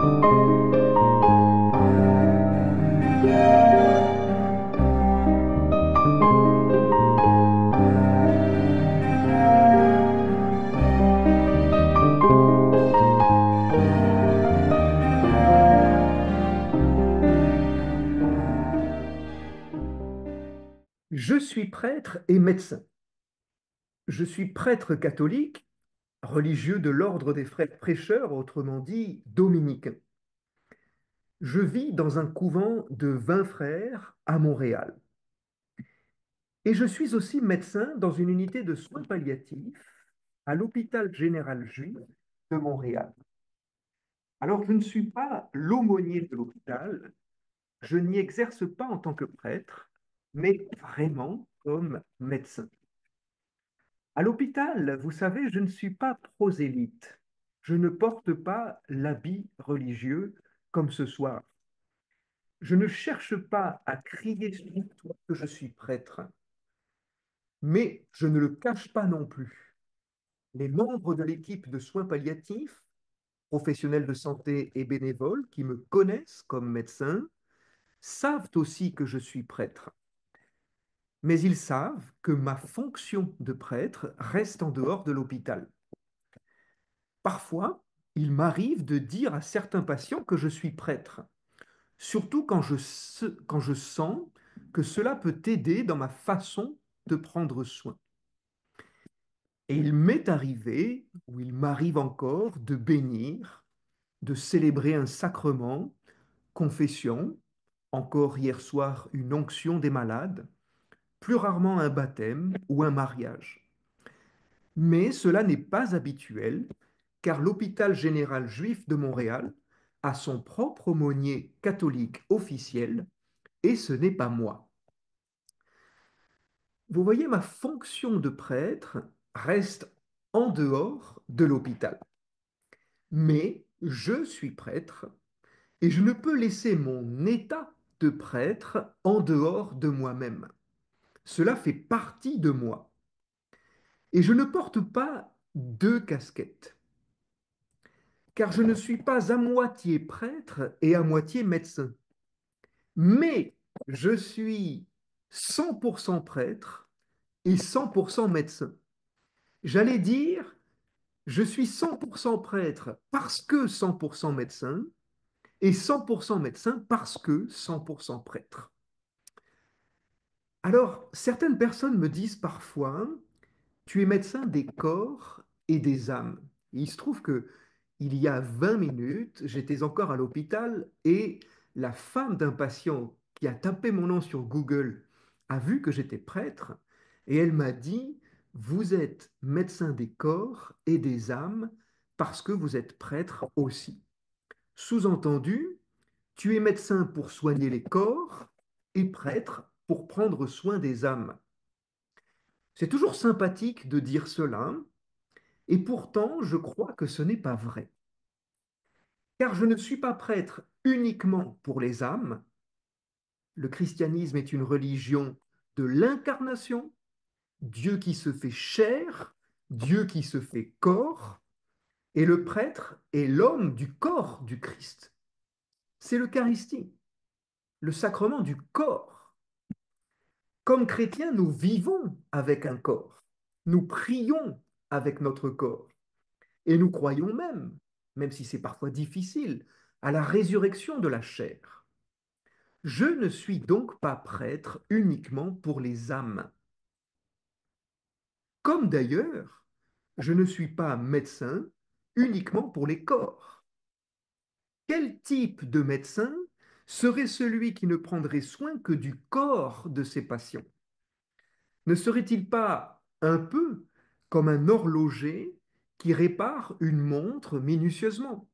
Je suis prêtre et médecin. Je suis prêtre catholique, religieux de l'ordre des frères prêcheurs, autrement dit dominicain. Je vis dans un couvent de 20 frères à Montréal. Et je suis aussi médecin dans une unité de soins palliatifs à l'hôpital général juif de Montréal. Alors, je ne suis pas l'aumônier de l'hôpital, je n'y exerce pas en tant que prêtre, mais vraiment comme médecin. À l'hôpital, vous savez, je ne suis pas prosélyte. Je ne porte pas l'habit religieux comme ce soir. Je ne cherche pas à crier sur toi que je suis prêtre, mais je ne le cache pas non plus. Les membres de l'équipe de soins palliatifs, professionnels de santé et bénévoles qui me connaissent comme médecin, savent aussi que je suis prêtre. Mais ils savent que ma fonction de prêtre reste en dehors de l'hôpital. Parfois, il m'arrive de dire à certains patients que je suis prêtre, surtout quand je sens que cela peut aider dans ma façon de prendre soin. Et il m'est arrivé, ou il m'arrive encore, de bénir, de célébrer un sacrement, confession, encore hier soir une onction des malades, plus rarement un baptême ou un mariage. Mais cela n'est pas habituel, car l'hôpital général juif de Montréal a son propre aumônier catholique officiel, et ce n'est pas moi. Vous voyez, ma fonction de prêtre reste en dehors de l'hôpital. Mais je suis prêtre, et je ne peux laisser mon état de prêtre en dehors de moi-même. Cela fait partie de moi. Et je ne porte pas deux casquettes, car je ne suis pas à moitié prêtre et à moitié médecin. Mais je suis 100% prêtre et 100% médecin. J'allais dire, je suis 100% prêtre parce que 100% médecin et 100% médecin parce que 100% prêtre. Alors, certaines personnes me disent parfois, tu es médecin des corps et des âmes. Et il se trouve que il y a 20 minutes, j'étais encore à l'hôpital et la femme d'un patient qui a tapé mon nom sur Google a vu que j'étais prêtre et elle m'a dit, vous êtes médecin des corps et des âmes parce que vous êtes prêtre aussi. Sous-entendu, tu es médecin pour soigner les corps et prêtre pour prendre soin des âmes. C'est toujours sympathique de dire cela, et pourtant je crois que ce n'est pas vrai. Car je ne suis pas prêtre uniquement pour les âmes. Le christianisme est une religion de l'incarnation, Dieu qui se fait chair, Dieu qui se fait corps, et le prêtre est l'homme du corps du Christ. C'est l'Eucharistie, le sacrement du corps. Comme chrétiens, nous vivons avec un corps. Nous prions avec notre corps. Et nous croyons même, même si c'est parfois difficile, à la résurrection de la chair. Je ne suis donc pas prêtre uniquement pour les âmes. Comme d'ailleurs, je ne suis pas médecin uniquement pour les corps. Quel type de médecin serait celui qui ne prendrait soin que du corps de ses patients? Ne serait-il pas un peu comme un horloger qui répare une montre minutieusement?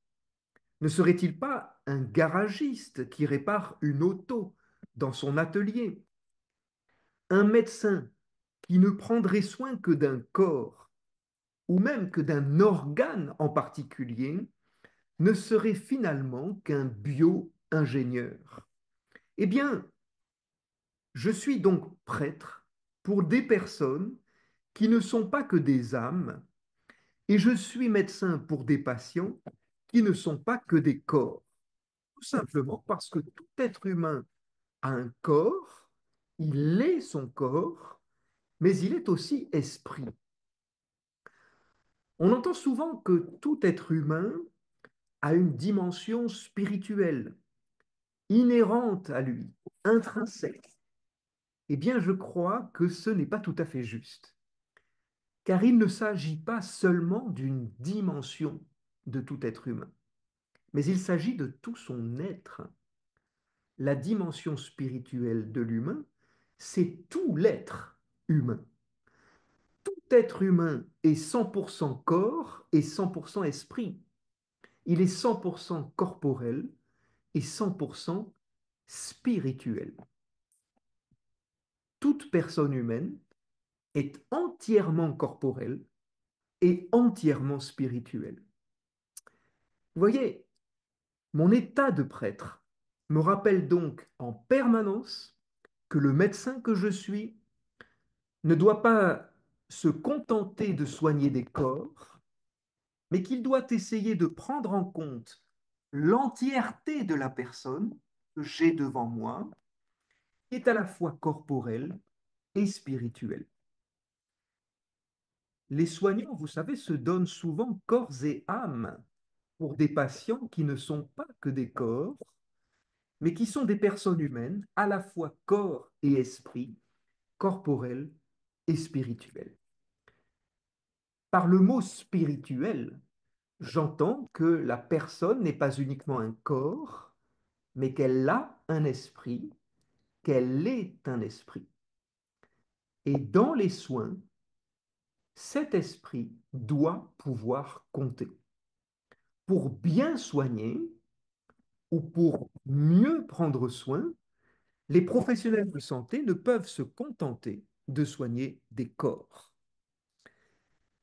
Ne serait-il pas un garagiste qui répare une auto dans son atelier? Un médecin qui ne prendrait soin que d'un corps ou même que d'un organe en particulier ne serait finalement qu'un bio-ingénieur. Eh bien, je suis donc prêtre pour des personnes qui ne sont pas que des âmes, et je suis médecin pour des patients qui ne sont pas que des corps. Tout simplement parce que tout être humain a un corps, il est son corps, mais il est aussi esprit. On entend souvent que tout être humain a une dimension spirituelle, inhérente à lui, intrinsèque. Eh bien, je crois que ce n'est pas tout à fait juste, car il ne s'agit pas seulement d'une dimension de tout être humain, mais il s'agit de tout son être. La dimension spirituelle de l'humain, c'est tout l'être humain. Tout être humain est 100% corps et 100% esprit. Il est 100% corporel et 100% spirituel. Toute personne humaine est entièrement corporelle et entièrement spirituelle. Vous voyez, mon état de prêtre me rappelle donc en permanence que le médecin que je suis ne doit pas se contenter de soigner des corps, mais qu'il doit essayer de prendre en compte l'entièreté de la personne que j'ai devant moi, qui est à la fois corporelle et spirituelle. Les soignants, vous savez, se donnent souvent corps et âme pour des patients qui ne sont pas que des corps, mais qui sont des personnes humaines, à la fois corps et esprit, corporel et spirituel. Par le mot spirituel, j'entends que la personne n'est pas uniquement un corps, mais qu'elle a un esprit, qu'elle est un esprit. Et dans les soins, cet esprit doit pouvoir compter. Pour bien soigner ou pour mieux prendre soin, les professionnels de santé ne peuvent se contenter de soigner des corps.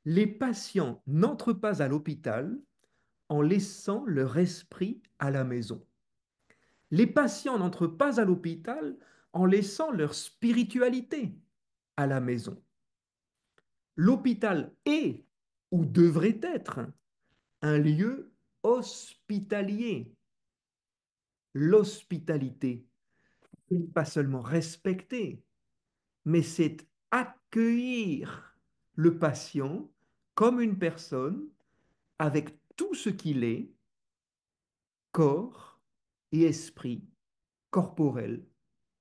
Les patients n'entrent pas à l'hôpital en laissant leur esprit à la maison. Les patients n'entrent pas à l'hôpital en laissant leur spiritualité à la maison. L'hôpital est ou devrait être un lieu hospitalier. L'hospitalité n'est pas seulement respecter, mais c'est accueillir le patient comme une personne avec tout ce qu'il est, corps et esprit, corporel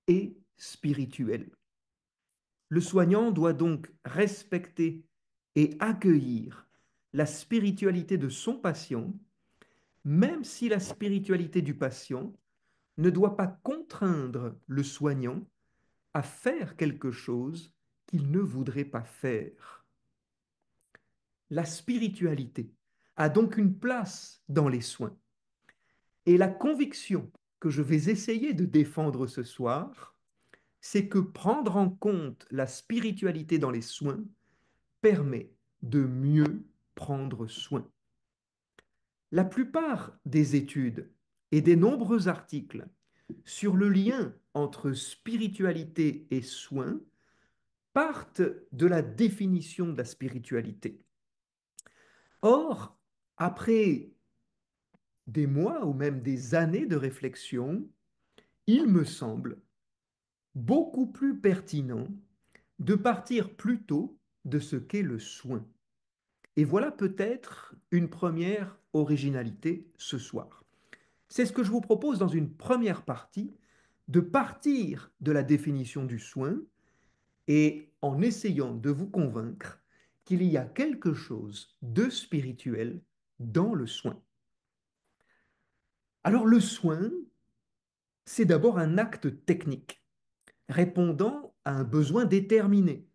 et spirituel. Le soignant doit donc respecter et accueillir la spiritualité de son patient, même si la spiritualité du patient ne doit pas contraindre le soignant à faire quelque chose qu'il ne voudrait pas faire. La spiritualité a donc une place dans les soins. Et la conviction que je vais essayer de défendre ce soir, c'est que prendre en compte la spiritualité dans les soins permet de mieux prendre soin. La plupart des études et des nombreux articles sur le lien entre spiritualité et soins partent de la définition de la spiritualité. Or, après des mois ou même des années de réflexion, il me semble beaucoup plus pertinent de partir plutôt de ce qu'est le soin. Et voilà peut-être une première originalité ce soir. C'est ce que je vous propose dans une première partie, de partir de la définition du soin et en essayant de vous convaincre qu'il y a quelque chose de spirituel dans le soin. Alors le soin, c'est d'abord un acte technique répondant à un besoin déterminé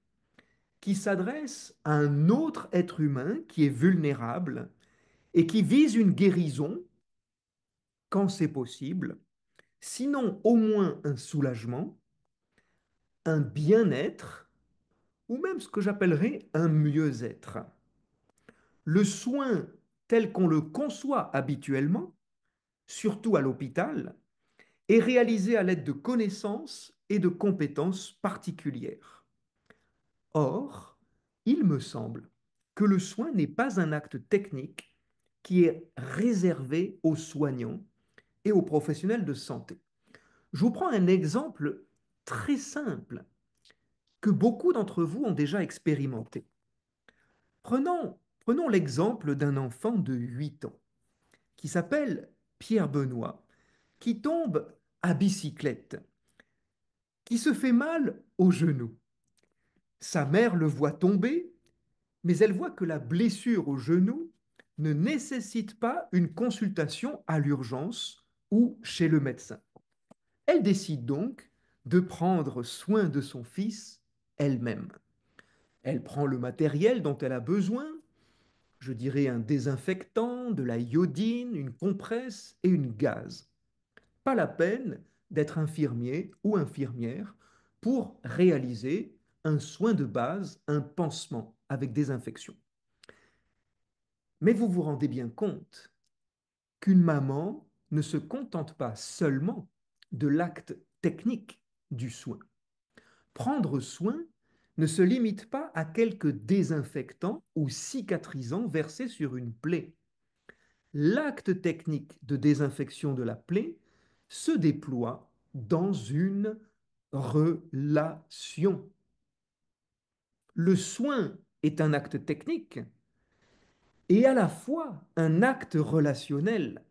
qui s'adresse à un autre être humain qui est vulnérable et qui vise une guérison quand c'est possible, sinon au moins un soulagement, un bien-être ou même ce que j'appellerais un mieux-être. Le soin tel qu'on le conçoit habituellement, surtout à l'hôpital, est réalisé à l'aide de connaissances et de compétences particulières. Or, il me semble que le soin n'est pas un acte technique, qui est réservé aux soignants et aux professionnels de santé. Je vous prends un exemple très simple que beaucoup d'entre vous ont déjà expérimenté. Prenons l'exemple d'un enfant de 8 ans qui s'appelle Pierre Benoît, qui tombe à bicyclette, qui se fait mal au genou. Sa mère le voit tomber, mais elle voit que la blessure au genou ne nécessite pas une consultation à l'urgence ou chez le médecin. Elle décide donc de prendre soin de son fils elle-même. Elle prend le matériel dont elle a besoin, je dirais un désinfectant, de la iodine, une compresse et une gaze. Pas la peine d'être infirmier ou infirmière pour réaliser un soin de base, un pansement avec des infections. Mais vous vous rendez bien compte qu'une maman ne se contente pas seulement de l'acte technique du soin. Prendre soin ne se limite pas à quelques désinfectants ou cicatrisants versés sur une plaie. L'acte technique de désinfection de la plaie se déploie dans une relation. Le soin est un acte technique et à la fois un acte relationnel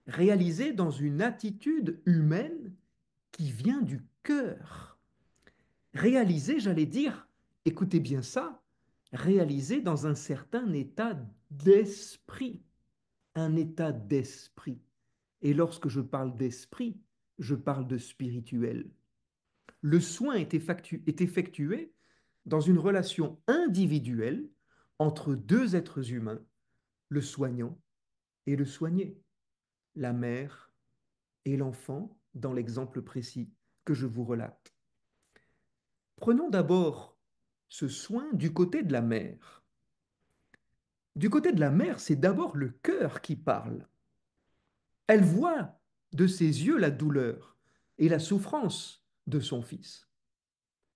réalisé dans une attitude humaine qui vient du cœur. Réalisé, j'allais dire, écoutez bien ça, réalisé dans un certain état d'esprit. Un état d'esprit. Et lorsque je parle d'esprit, je parle de spirituel. Le soin est effectué dans une relation individuelle entre deux êtres humains, le soignant et le soigné, la mère et l'enfant, dans l'exemple précis que je vous relate. Prenons d'abord ce soin du côté de la mère. Du côté de la mère, c'est d'abord le cœur qui parle. Elle voit de ses yeux la douleur et la souffrance de son fils.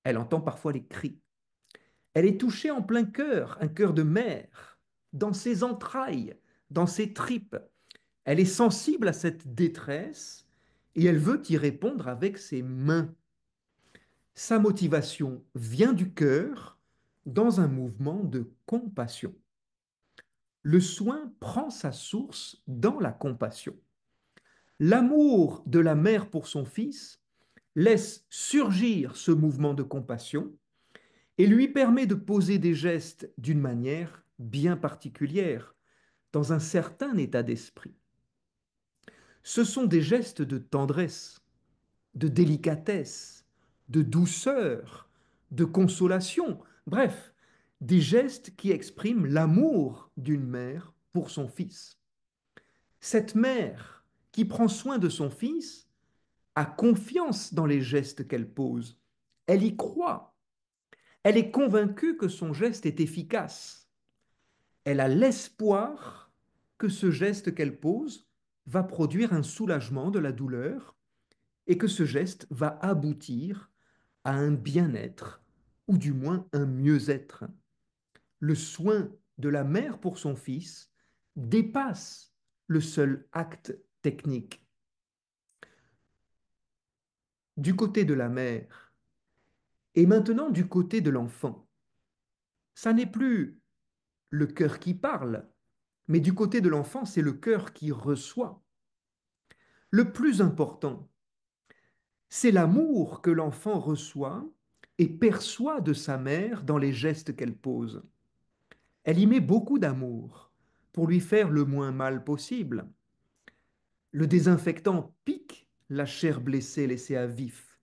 Elle entend parfois les cris. Elle est touchée en plein cœur, un cœur de mère, dans ses entrailles, dans ses tripes. Elle est sensible à cette détresse et elle veut y répondre avec ses mains. Sa motivation vient du cœur dans un mouvement de compassion. Le soin prend sa source dans la compassion. L'amour de la mère pour son fils laisse surgir ce mouvement de compassion et lui permet de poser des gestes d'une manière bien particulière, dans un certain état d'esprit. Ce sont des gestes de tendresse, de délicatesse, de douceur, de consolation, bref, des gestes qui expriment l'amour d'une mère pour son fils. Cette mère qui prend soin de son fils a confiance dans les gestes qu'elle pose. Elle y croit. Elle est convaincue que son geste est efficace. Elle a l'espoir que ce geste qu'elle pose va produire un soulagement de la douleur et que ce geste va aboutir à un bien-être ou du moins un mieux-être. Le soin de la mère pour son fils dépasse le seul acte technique. Du côté de la mère et maintenant du côté de l'enfant, ça n'est plus le cœur qui parle, mais du côté de l'enfant, c'est le cœur qui reçoit. Le plus important, c'est l'amour que l'enfant reçoit et perçoit de sa mère dans les gestes qu'elle pose. Elle y met beaucoup d'amour pour lui faire le moins mal possible. Le désinfectant pique la chair blessée laissée à vif,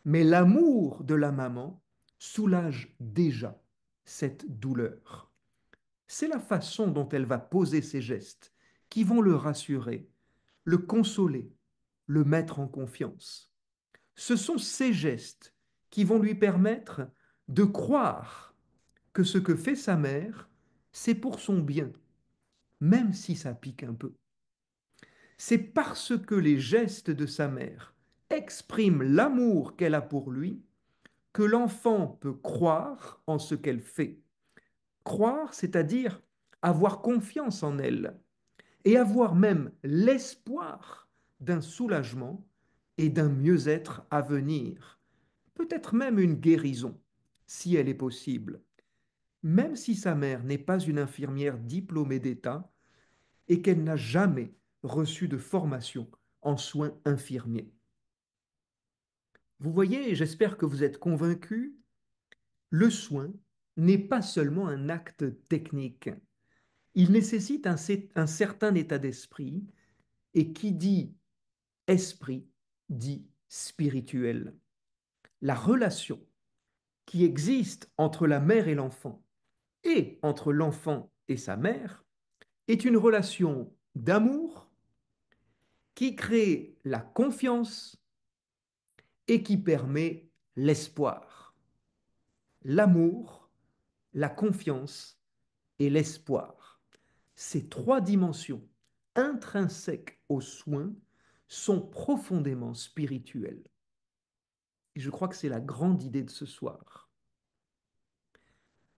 mais l'amour de la maman soulage déjà cette douleur. C'est la façon dont elle va poser ses gestes qui vont le rassurer, le consoler, le mettre en confiance. Ce sont ces gestes qui vont lui permettre de croire que ce que fait sa mère, c'est pour son bien, même si ça pique un peu. C'est parce que les gestes de sa mère expriment l'amour qu'elle a pour lui que l'enfant peut croire en ce qu'elle fait. Croire, c'est-à-dire avoir confiance en elle et avoir même l'espoir d'un soulagement et d'un mieux-être à venir, peut-être même une guérison, si elle est possible, même si sa mère n'est pas une infirmière diplômée d'État et qu'elle n'a jamais reçu de formation en soins infirmiers. Vous voyez, j'espère que vous êtes convaincus, le soin n'est pas seulement un acte technique. Il nécessite un certain état d'esprit, et qui dit esprit dit spirituel. La relation qui existe entre la mère et l'enfant, et entre l'enfant et sa mère, est une relation d'amour qui crée la confiance et qui permet l'espoir. L'amour, la confiance et l'espoir. Ces trois dimensions intrinsèques aux soins sont profondément spirituelles. Et je crois que c'est la grande idée de ce soir.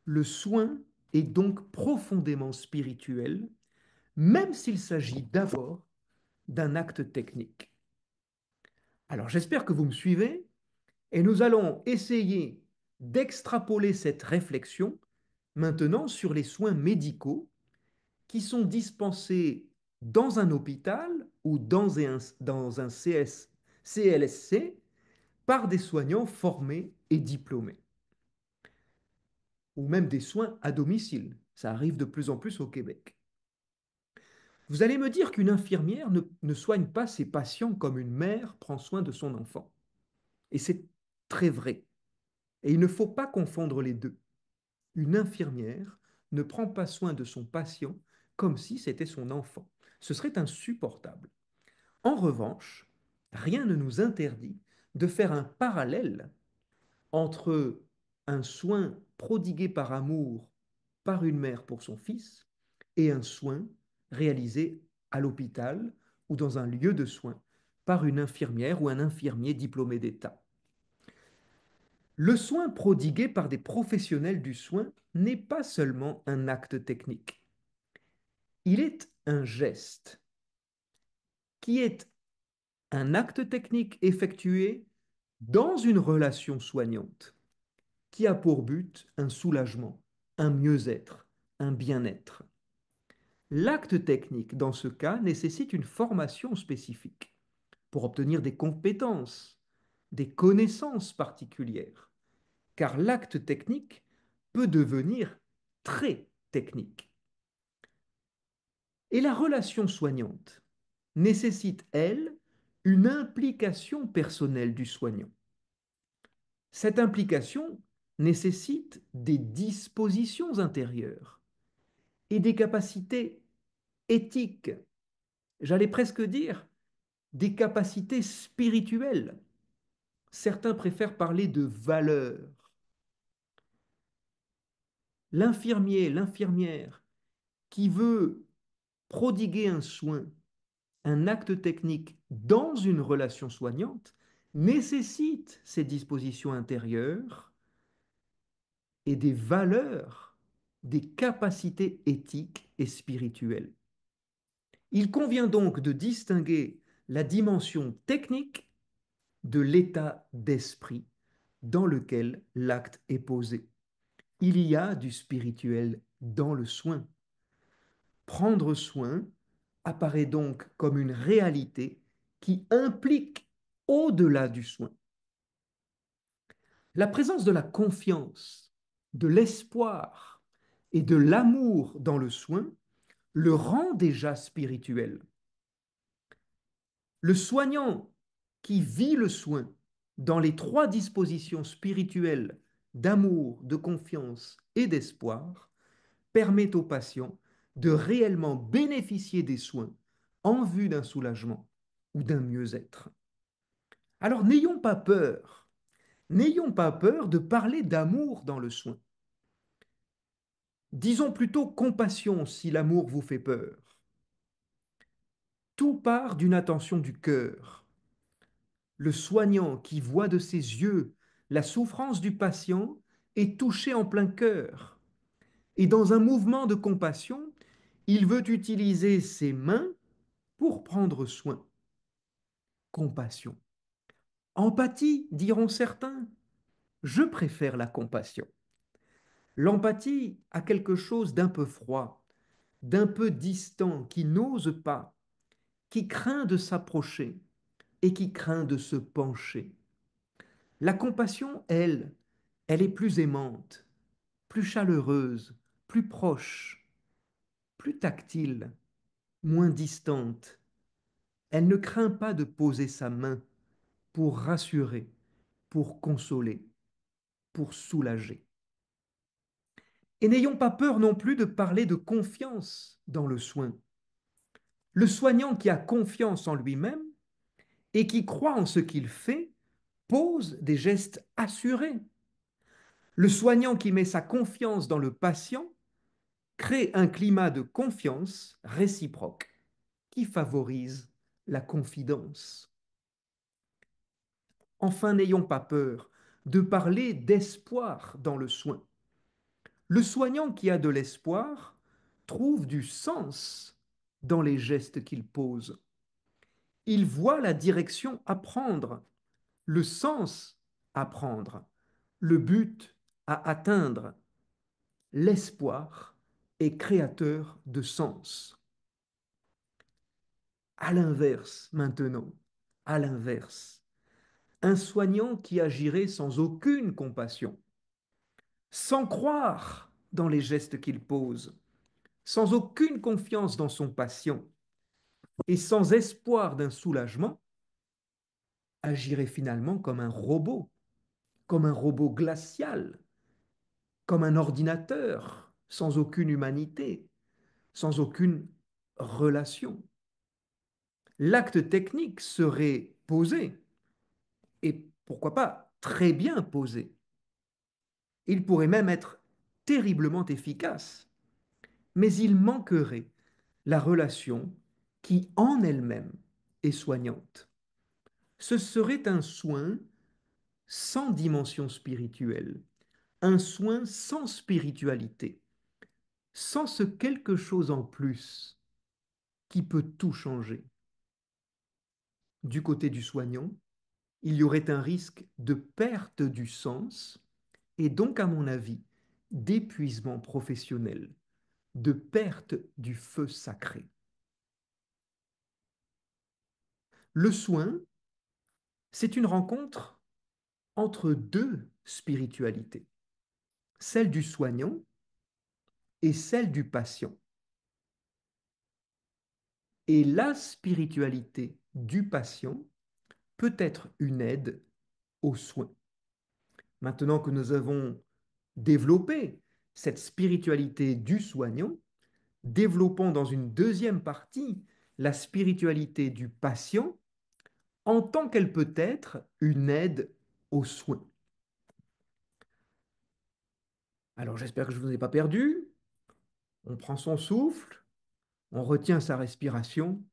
Le soin est donc profondément spirituel, même s'il s'agit d'abord d'un acte technique. Alors j'espère que vous me suivez et nous allons essayer d'extrapoler cette réflexion maintenant sur les soins médicaux qui sont dispensés dans un hôpital ou dans un CLSC par des soignants formés et diplômés, ou même des soins à domicile. Ça arrive de plus en plus au Québec. Vous allez me dire qu'une infirmière ne soigne pas ses patients comme une mère prend soin de son enfant. Et c'est très vrai. Et il ne faut pas confondre les deux. Une infirmière ne prend pas soin de son patient comme si c'était son enfant. Ce serait insupportable. En revanche, rien ne nous interdit de faire un parallèle entre un soin prodigué par amour par une mère pour son fils et un soin réalisé à l'hôpital ou dans un lieu de soins par une infirmière ou un infirmier diplômé d'État. Le soin prodigué par des professionnels du soin n'est pas seulement un acte technique. Il est un geste qui est un acte technique effectué dans une relation soignante qui a pour but un soulagement, un mieux-être, un bien-être. L'acte technique, dans ce cas, nécessite une formation spécifique pour obtenir des compétences, des connaissances particulières, car l'acte technique peut devenir très technique. Et la relation soignante nécessite, elle, une implication personnelle du soignant. Cette implication nécessite des dispositions intérieures et des capacités éthiques, j'allais presque dire des capacités spirituelles. Certains préfèrent parler de valeurs. L'infirmier, l'infirmière qui veut prodiguer un soin, un acte technique dans une relation soignante, nécessite ces dispositions intérieures et des valeurs, des capacités éthiques et spirituelles. Il convient donc de distinguer la dimension technique de l'état d'esprit dans lequel l'acte est posé. Il y a du spirituel dans le soin. Prendre soin apparaît donc comme une réalité qui implique au-delà du soin. La présence de la confiance, de l'espoir et de l'amour dans le soin le rend déjà spirituel. Le soignant qui vit le soin dans les trois dispositions spirituelles d'amour, de confiance et d'espoir permet au patient de réellement bénéficier des soins en vue d'un soulagement ou d'un mieux-être. Alors n'ayons pas peur de parler d'amour dans le soin. Disons plutôt compassion si l'amour vous fait peur. Tout part d'une attention du cœur. Le soignant qui voit de ses yeux la souffrance du patient est touché en plein cœur. Et dans un mouvement de compassion, il veut utiliser ses mains pour prendre soin. Compassion. Empathie, diront certains. Je préfère la compassion. L'empathie a quelque chose d'un peu froid, d'un peu distant, qui n'ose pas, qui craint de s'approcher et qui craint de se pencher. La compassion, elle, elle est plus aimante, plus chaleureuse, plus proche, plus tactile, moins distante. Elle ne craint pas de poser sa main pour rassurer, pour consoler, pour soulager. Et n'ayons pas peur non plus de parler de confiance dans le soin. Le soignant qui a confiance en lui-même et qui croit en ce qu'il fait pose des gestes assurés. Le soignant qui met sa confiance dans le patient crée un climat de confiance réciproque qui favorise la confidence. Enfin, n'ayons pas peur de parler d'espoir dans le soin. Le soignant qui a de l'espoir trouve du sens dans les gestes qu'il pose. Il voit la direction à prendre, le sens à prendre, le but à atteindre. L'espoir est créateur de sens. À l'inverse, maintenant, à l'inverse, un soignant qui agirait sans aucune compassion, sans croire dans les gestes qu'il pose, sans aucune confiance dans son patient et sans espoir d'un soulagement, agirait finalement comme un robot glacial, comme un ordinateur, sans aucune humanité, sans aucune relation. L'acte technique serait posé, et pourquoi pas très bien posé. Il pourrait même être terriblement efficace, mais il manquerait la relation qui en elle-même est soignante. Ce serait un soin sans dimension spirituelle, un soin sans spiritualité, sans ce quelque chose en plus qui peut tout changer. Du côté du soignant, il y aurait un risque de perte du sens et donc, à mon avis, d'épuisement professionnel, de perte du feu sacré. Le soin, c'est une rencontre entre deux spiritualités, celle du soignant et celle du patient. Et la spiritualité du patient peut être une aide aux soins. Maintenant que nous avons développé cette spiritualité du soignant, développons dans une deuxième partie la spiritualité du patient en tant qu'elle peut être une aide aux soins. Alors j'espère que je ne vous ai pas perdu. On prend son souffle, on retient sa respiration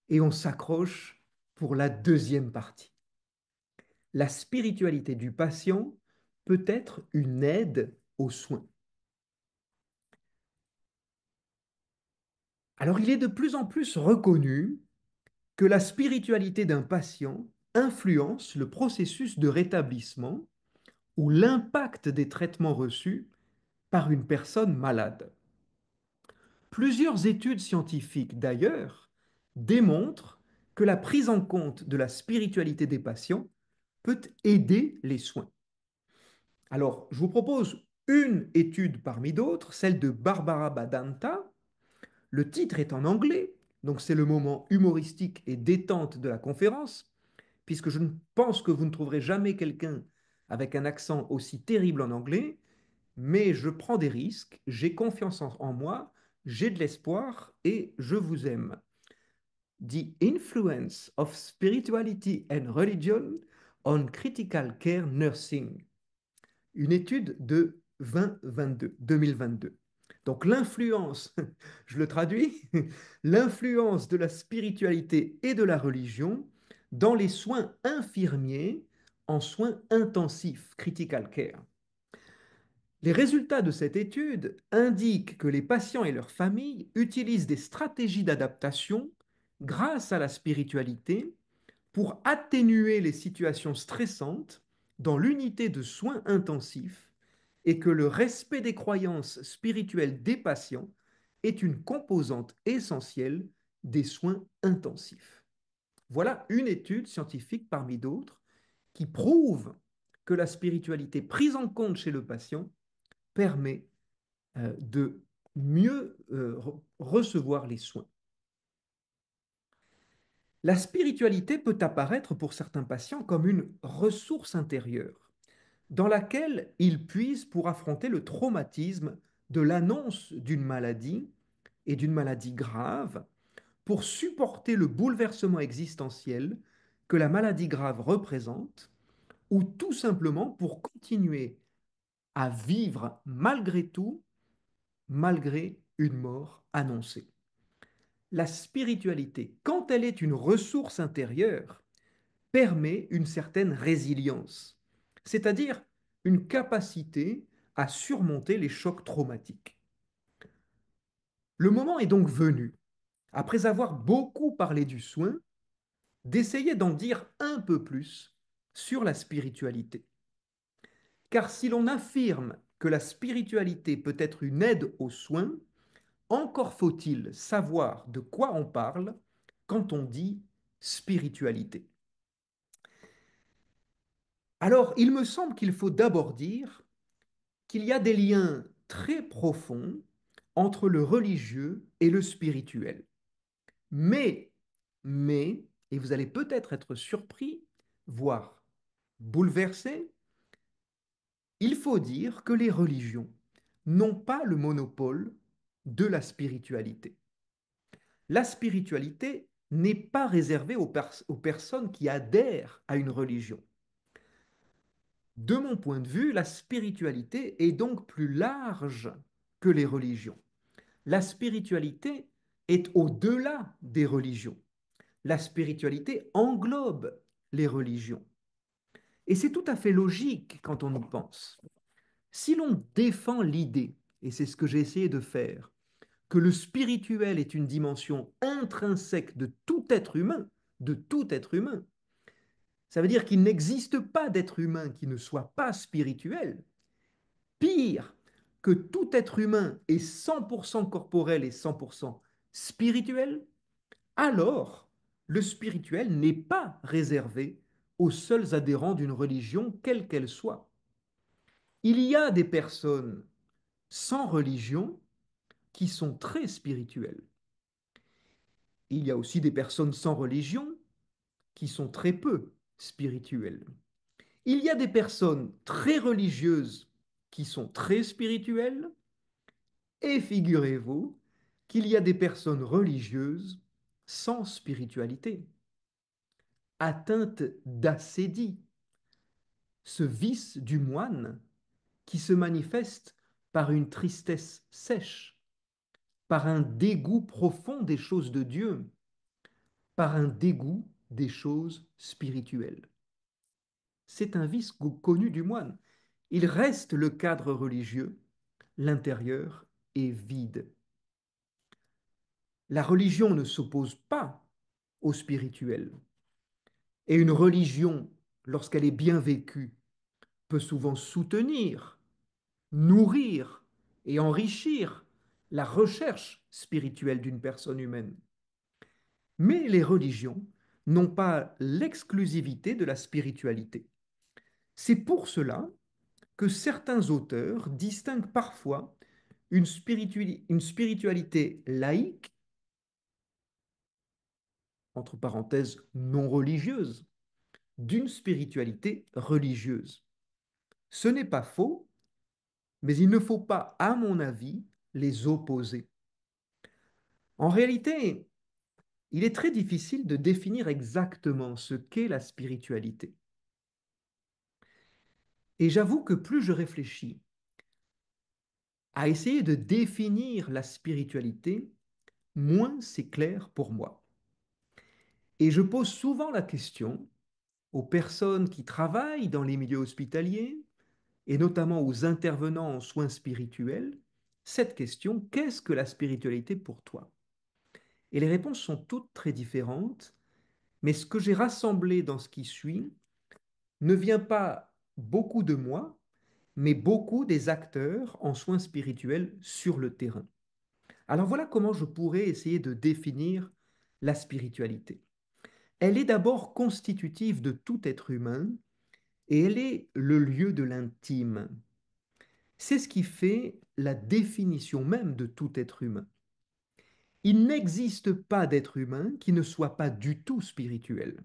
et on s'accroche pour la deuxième partie. La spiritualité du patient peut être une aide aux soins. Alors il est de plus en plus reconnu que la spiritualité d'un patient influence le processus de rétablissement ou l'impact des traitements reçus par une personne malade. Plusieurs études scientifiques, d'ailleurs, démontrent que la prise en compte de la spiritualité des patients peut aider les soins. Alors, je vous propose une étude parmi d'autres, celle de Barbara Badanta. Le titre est en anglais, donc c'est le moment humoristique et détente de la conférence, puisque je pense que vous ne trouverez jamais quelqu'un avec un accent aussi terrible en anglais, mais je prends des risques, j'ai confiance en moi, j'ai de l'espoir et je vous aime. The Influence of Spirituality and Religion on Critical Care Nursing. Une étude de 2022. Donc l'influence, je le traduis, l'influence de la spiritualité et de la religion dans les soins infirmiers en soins intensifs, critical care. Les résultats de cette étude indiquent que les patients et leurs familles utilisent des stratégies d'adaptation grâce à la spiritualité pour atténuer les situations stressantes dans l'unité de soins intensifs et que le respect des croyances spirituelles des patients est une composante essentielle des soins intensifs. Voilà une étude scientifique parmi d'autres qui prouve que la spiritualité prise en compte chez le patient permet de mieux recevoir les soins. La spiritualité peut apparaître pour certains patients comme une ressource intérieure dans laquelle ils puisent pour affronter le traumatisme de l'annonce d'une maladie et d'une maladie grave, pour supporter le bouleversement existentiel que la maladie grave représente, ou tout simplement pour continuer à vivre malgré tout, malgré une mort annoncée. La spiritualité, quand elle est une ressource intérieure, permet une certaine résilience, c'est-à-dire une capacité à surmonter les chocs traumatiques. Le moment est donc venu, après avoir beaucoup parlé du soin, d'essayer d'en dire un peu plus sur la spiritualité. Car si l'on affirme que la spiritualité peut être une aide aux soins, encore faut-il savoir de quoi on parle quand on dit spiritualité. Alors, il me semble qu'il faut d'abord dire qu'il y a des liens très profonds entre le religieux et le spirituel. Mais, et vous allez peut-être être surpris, voire bouleversé, il faut dire que les religions n'ont pas le monopole de la spiritualité. La spiritualité n'est pas réservée aux personnes qui adhèrent à une religion. De mon point de vue, la spiritualité est donc plus large que les religions. La spiritualité est au-delà des religions. La spiritualité englobe les religions. Et c'est tout à fait logique quand on y pense. Si l'on défend l'idée, et c'est ce que j'ai essayé de faire, que le spirituel est une dimension intrinsèque de tout être humain, ça veut dire qu'il n'existe pas d'être humain qui ne soit pas spirituel. Pire, que tout être humain est 100% corporel et 100% spirituel, alors le spirituel n'est pas réservé aux seuls adhérents d'une religion, quelle qu'elle soit. Il y a des personnes sans religion qui sont très spirituelles. Il y a aussi des personnes sans religion qui sont très peu spirituelles. Il y a des personnes très religieuses qui sont très spirituelles, et figurez-vous qu'il y a des personnes religieuses sans spiritualité, atteintes d'acédie, ce vice du moine qui se manifeste par une tristesse sèche, par un dégoût profond des choses de Dieu, par un dégoût des choses spirituelles. C'est un vice connu du moine. Il reste le cadre religieux, l'intérieur est vide. La religion ne s'oppose pas au spirituel. Et une religion, lorsqu'elle est bien vécue, peut souvent soutenir, nourrir et enrichir la recherche spirituelle d'une personne humaine. Mais les religions n'ont pas l'exclusivité de la spiritualité. C'est pour cela que certains auteurs distinguent parfois une spiritualité laïque, entre parenthèses non religieuse, d'une spiritualité religieuse. Ce n'est pas faux, mais il ne faut pas, à mon avis, les opposer. En réalité, il est très difficile de définir exactement ce qu'est la spiritualité. Et j'avoue que plus je réfléchis à essayer de définir la spiritualité, moins c'est clair pour moi. Et je pose souvent la question aux personnes qui travaillent dans les milieux hospitaliers, et notamment aux intervenants en soins spirituels, cette question, qu'est-ce que la spiritualité pour toi? Et les réponses sont toutes très différentes, mais ce que j'ai rassemblé dans ce qui suit ne vient pas beaucoup de moi, mais beaucoup des acteurs en soins spirituels sur le terrain. Alors voilà comment je pourrais essayer de définir la spiritualité. Elle est d'abord constitutive de tout être humain et elle est le lieu de l'intime. C'est ce qui fait la définition même de tout être humain. Il n'existe pas d'être humain qui ne soit pas du tout spirituel.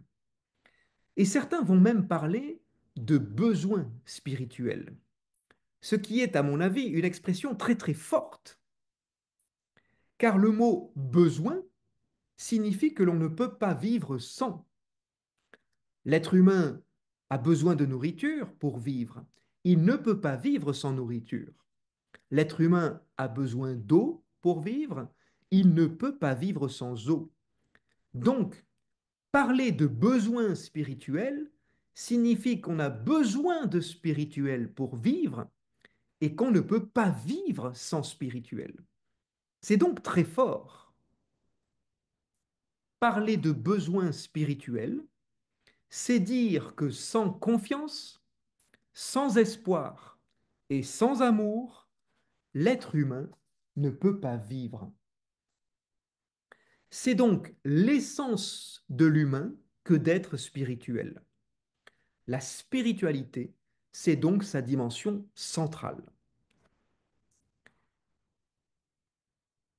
Et certains vont même parler de besoin spirituel, ce qui est, à mon avis, une expression très très forte, car le mot besoin signifie que l'on ne peut pas vivre sans. L'être humain a besoin de nourriture pour vivre. Il ne peut pas vivre sans nourriture. L'être humain a besoin d'eau pour vivre. Il ne peut pas vivre sans eau. Donc, parler de besoin spirituel signifie qu'on a besoin de spirituel pour vivre et qu'on ne peut pas vivre sans spirituel. C'est donc très fort. Parler de besoin spirituel, c'est dire que sans confiance, sans espoir et sans amour, l'être humain ne peut pas vivre. C'est donc l'essence de l'humain que d'être spirituel. La spiritualité, c'est donc sa dimension centrale.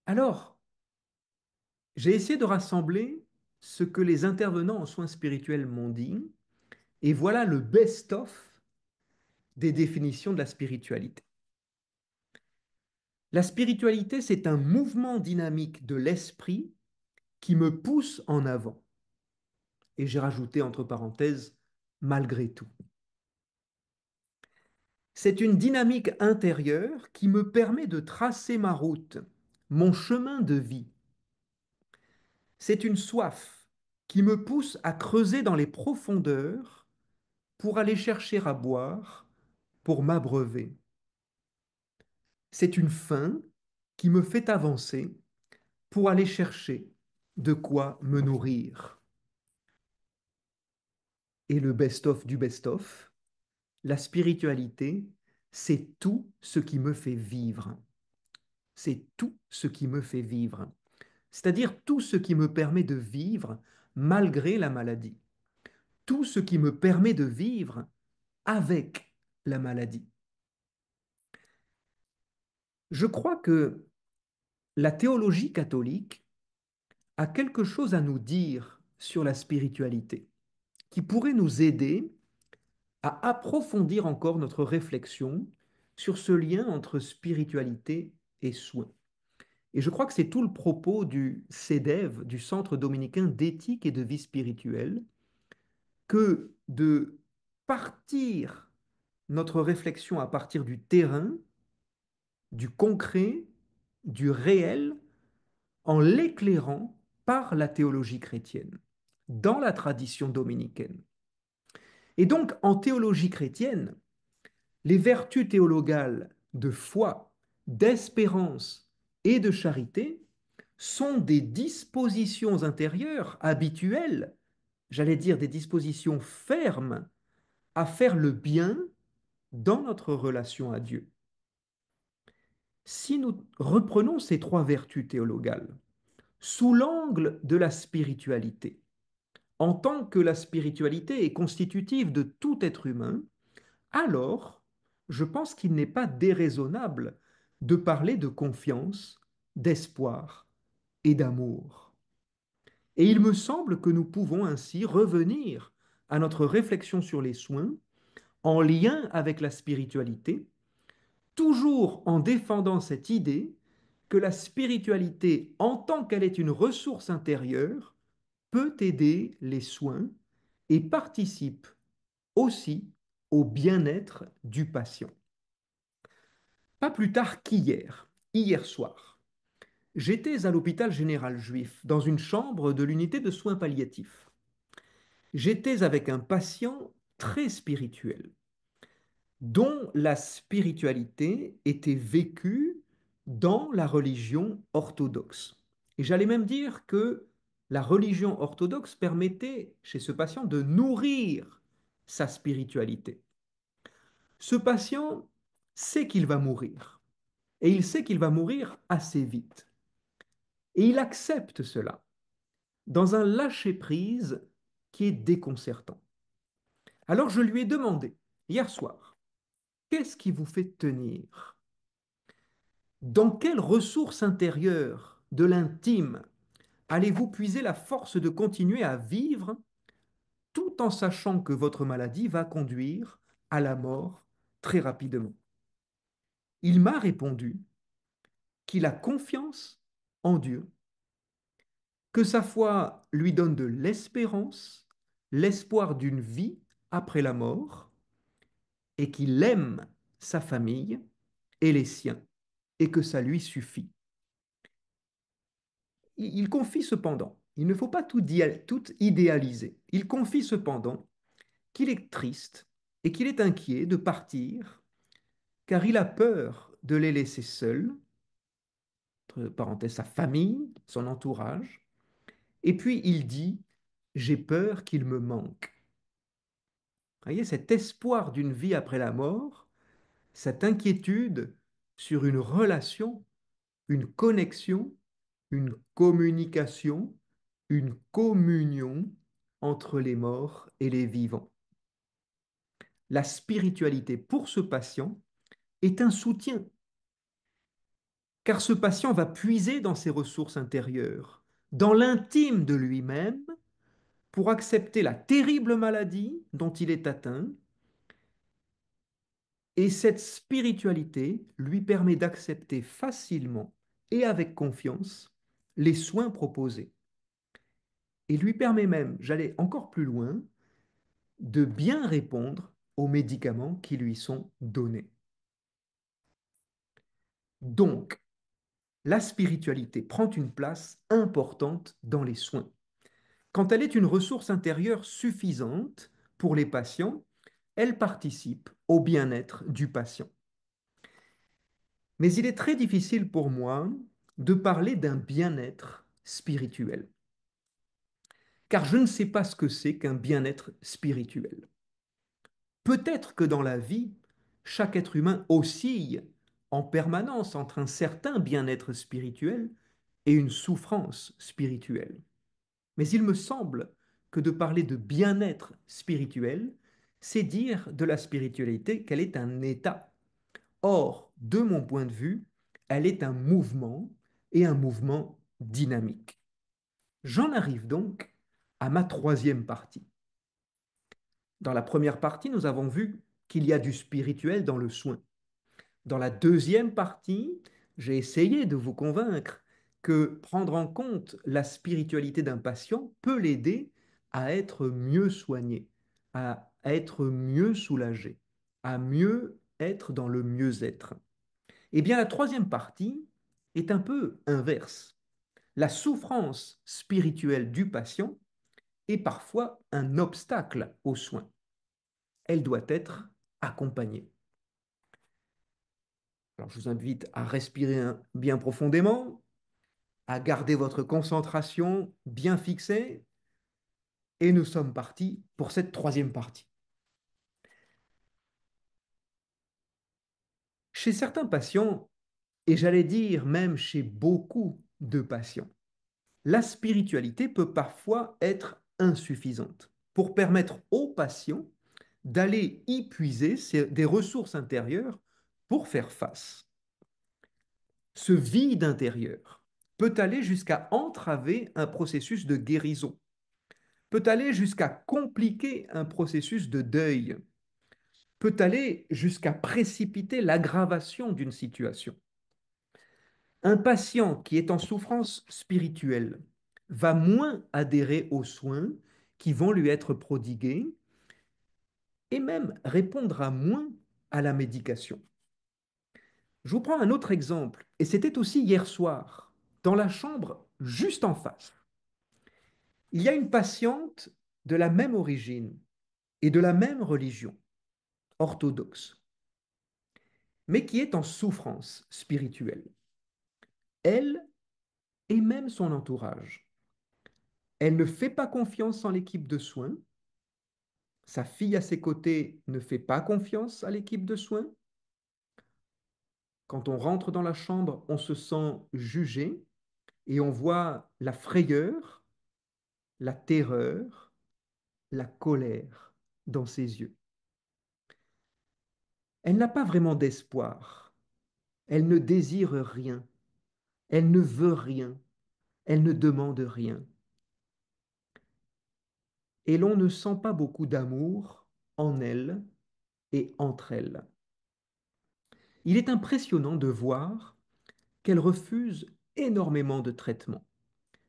Alors, j'ai essayé de rassembler ce que les intervenants en soins spirituels m'ont dit, et voilà le best-of des définitions de la spiritualité. La spiritualité, c'est un mouvement dynamique de l'esprit qui me pousse en avant. Et j'ai rajouté entre parenthèses, malgré tout. C'est une dynamique intérieure qui me permet de tracer ma route, mon chemin de vie. C'est une soif qui me pousse à creuser dans les profondeurs pour aller chercher à boire, pour m'abreuver. C'est une faim qui me fait avancer pour aller chercher de quoi me nourrir. Et le best-of du best-of, la spiritualité, c'est tout ce qui me fait vivre. C'est tout ce qui me fait vivre. C'est-à-dire tout ce qui me permet de vivre malgré la maladie. Tout ce qui me permet de vivre avec la maladie. Je crois que la théologie catholique a quelque chose à nous dire sur la spiritualité, qui pourrait nous aider à approfondir encore notre réflexion sur ce lien entre spiritualité et soin. Et je crois que c'est tout le propos du CEDEV, du Centre dominicain d'éthique et de vie spirituelle, que de partir notre réflexion à partir du terrain, du concret, du réel, en l'éclairant par la théologie chrétienne, dans la tradition dominicaine. Et donc, en théologie chrétienne, les vertus théologales de foi, d'espérance et de charité sont des dispositions intérieures habituelles, j'allais dire des dispositions fermes à faire le bien dans notre relation à Dieu. Si nous reprenons ces trois vertus théologales sous l'angle de la spiritualité, en tant que la spiritualité est constitutive de tout être humain, alors je pense qu'il n'est pas déraisonnable de parler de confiance, d'espoir et d'amour. Et il me semble que nous pouvons ainsi revenir à notre réflexion sur les soins en lien avec la spiritualité, toujours en défendant cette idée que la spiritualité, en tant qu'elle est une ressource intérieure, peut aider les soins et participe aussi au bien-être du patient. Pas plus tard qu'hier, hier soir, j'étais à l'hôpital général juif, dans une chambre de l'unité de soins palliatifs. J'étais avec un patient très spirituel. dont la spiritualité était vécue dans la religion orthodoxe. Et j'allais même dire que la religion orthodoxe permettait chez ce patient de nourrir sa spiritualité. Ce patient sait qu'il va mourir, et il sait qu'il va mourir assez vite. Et il accepte cela dans un lâcher-prise qui est déconcertant. Alors je lui ai demandé, hier soir, qu'est-ce qui vous fait tenir? Dans quelles ressources intérieures de l'intime allez-vous puiser la force de continuer à vivre tout en sachant que votre maladie va conduire à la mort très rapidement? Il m'a répondu qu'il a confiance en Dieu, que sa foi lui donne de l'espérance, l'espoir d'une vie après la mort, et qu'il aime sa famille et les siens, et que ça lui suffit. Il confie cependant, il ne faut pas tout idéaliser, il confie cependant qu'il est triste et qu'il est inquiet de partir, car il a peur de les laisser seuls, entre parenthèses, sa famille, son entourage, et puis il dit, j'ai peur qu'il me manque. Vous voyez, cet espoir d'une vie après la mort, cette inquiétude sur une relation, une connexion, une communication, une communion entre les morts et les vivants. La spiritualité pour ce patient est un soutien, car ce patient va puiser dans ses ressources intérieures, dans l'intime de lui-même, pour accepter la terrible maladie dont il est atteint. Et cette spiritualité lui permet d'accepter facilement et avec confiance les soins proposés. Et lui permet même, j'allais encore plus loin, de bien répondre aux médicaments qui lui sont donnés. Donc, la spiritualité prend une place importante dans les soins. Quand elle est une ressource intérieure suffisante pour les patients, elle participe au bien-être du patient. Mais il est très difficile pour moi de parler d'un bien-être spirituel, car je ne sais pas ce que c'est qu'un bien-être spirituel. Peut-être que dans la vie, chaque être humain oscille en permanence entre un certain bien-être spirituel et une souffrance spirituelle. Mais il me semble que de parler de bien-être spirituel, c'est dire de la spiritualité qu'elle est un état. Or, de mon point de vue, elle est un mouvement et un mouvement dynamique. J'en arrive donc à ma troisième partie. Dans la première partie, nous avons vu qu'il y a du spirituel dans le soin. Dans la deuxième partie, j'ai essayé de vous convaincre que prendre en compte la spiritualité d'un patient peut l'aider à être mieux soigné, à être mieux soulagé, à mieux être dans le mieux-être. Eh bien, la troisième partie est un peu inverse. La souffrance spirituelle du patient est parfois un obstacle aux soins. Elle doit être accompagnée. Alors, je vous invite à respirer bien profondément, à garder votre concentration bien fixée, et nous sommes partis pour cette troisième partie. Chez certains patients, et j'allais dire même chez beaucoup de patients, la spiritualité peut parfois être insuffisante pour permettre aux patients d'aller y puiser des ressources intérieures pour faire face. Ce vide intérieur peut aller jusqu'à entraver un processus de guérison, peut aller jusqu'à compliquer un processus de deuil, peut aller jusqu'à précipiter l'aggravation d'une situation. Un patient qui est en souffrance spirituelle va moins adhérer aux soins qui vont lui être prodigués et même répondra moins à la médication. Je vous prends un autre exemple, et c'était aussi hier soir, dans la chambre juste en face. Il y a une patiente de la même origine et de la même religion, orthodoxe. mais qui est en souffrance spirituelle. Elle et même son entourage. Elle ne fait pas confiance en l'équipe de soins. Sa fille à ses côtés ne fait pas confiance à l'équipe de soins. Quand on rentre dans la chambre, on se sent jugé et on voit la frayeur, la terreur, la colère dans ses yeux. Elle n'a pas vraiment d'espoir. Elle ne désire rien. Elle ne veut rien. Elle ne demande rien. Et l'on ne sent pas beaucoup d'amour en elle et entre elles. Il est impressionnant de voir qu'elle refuse énormément de traitements.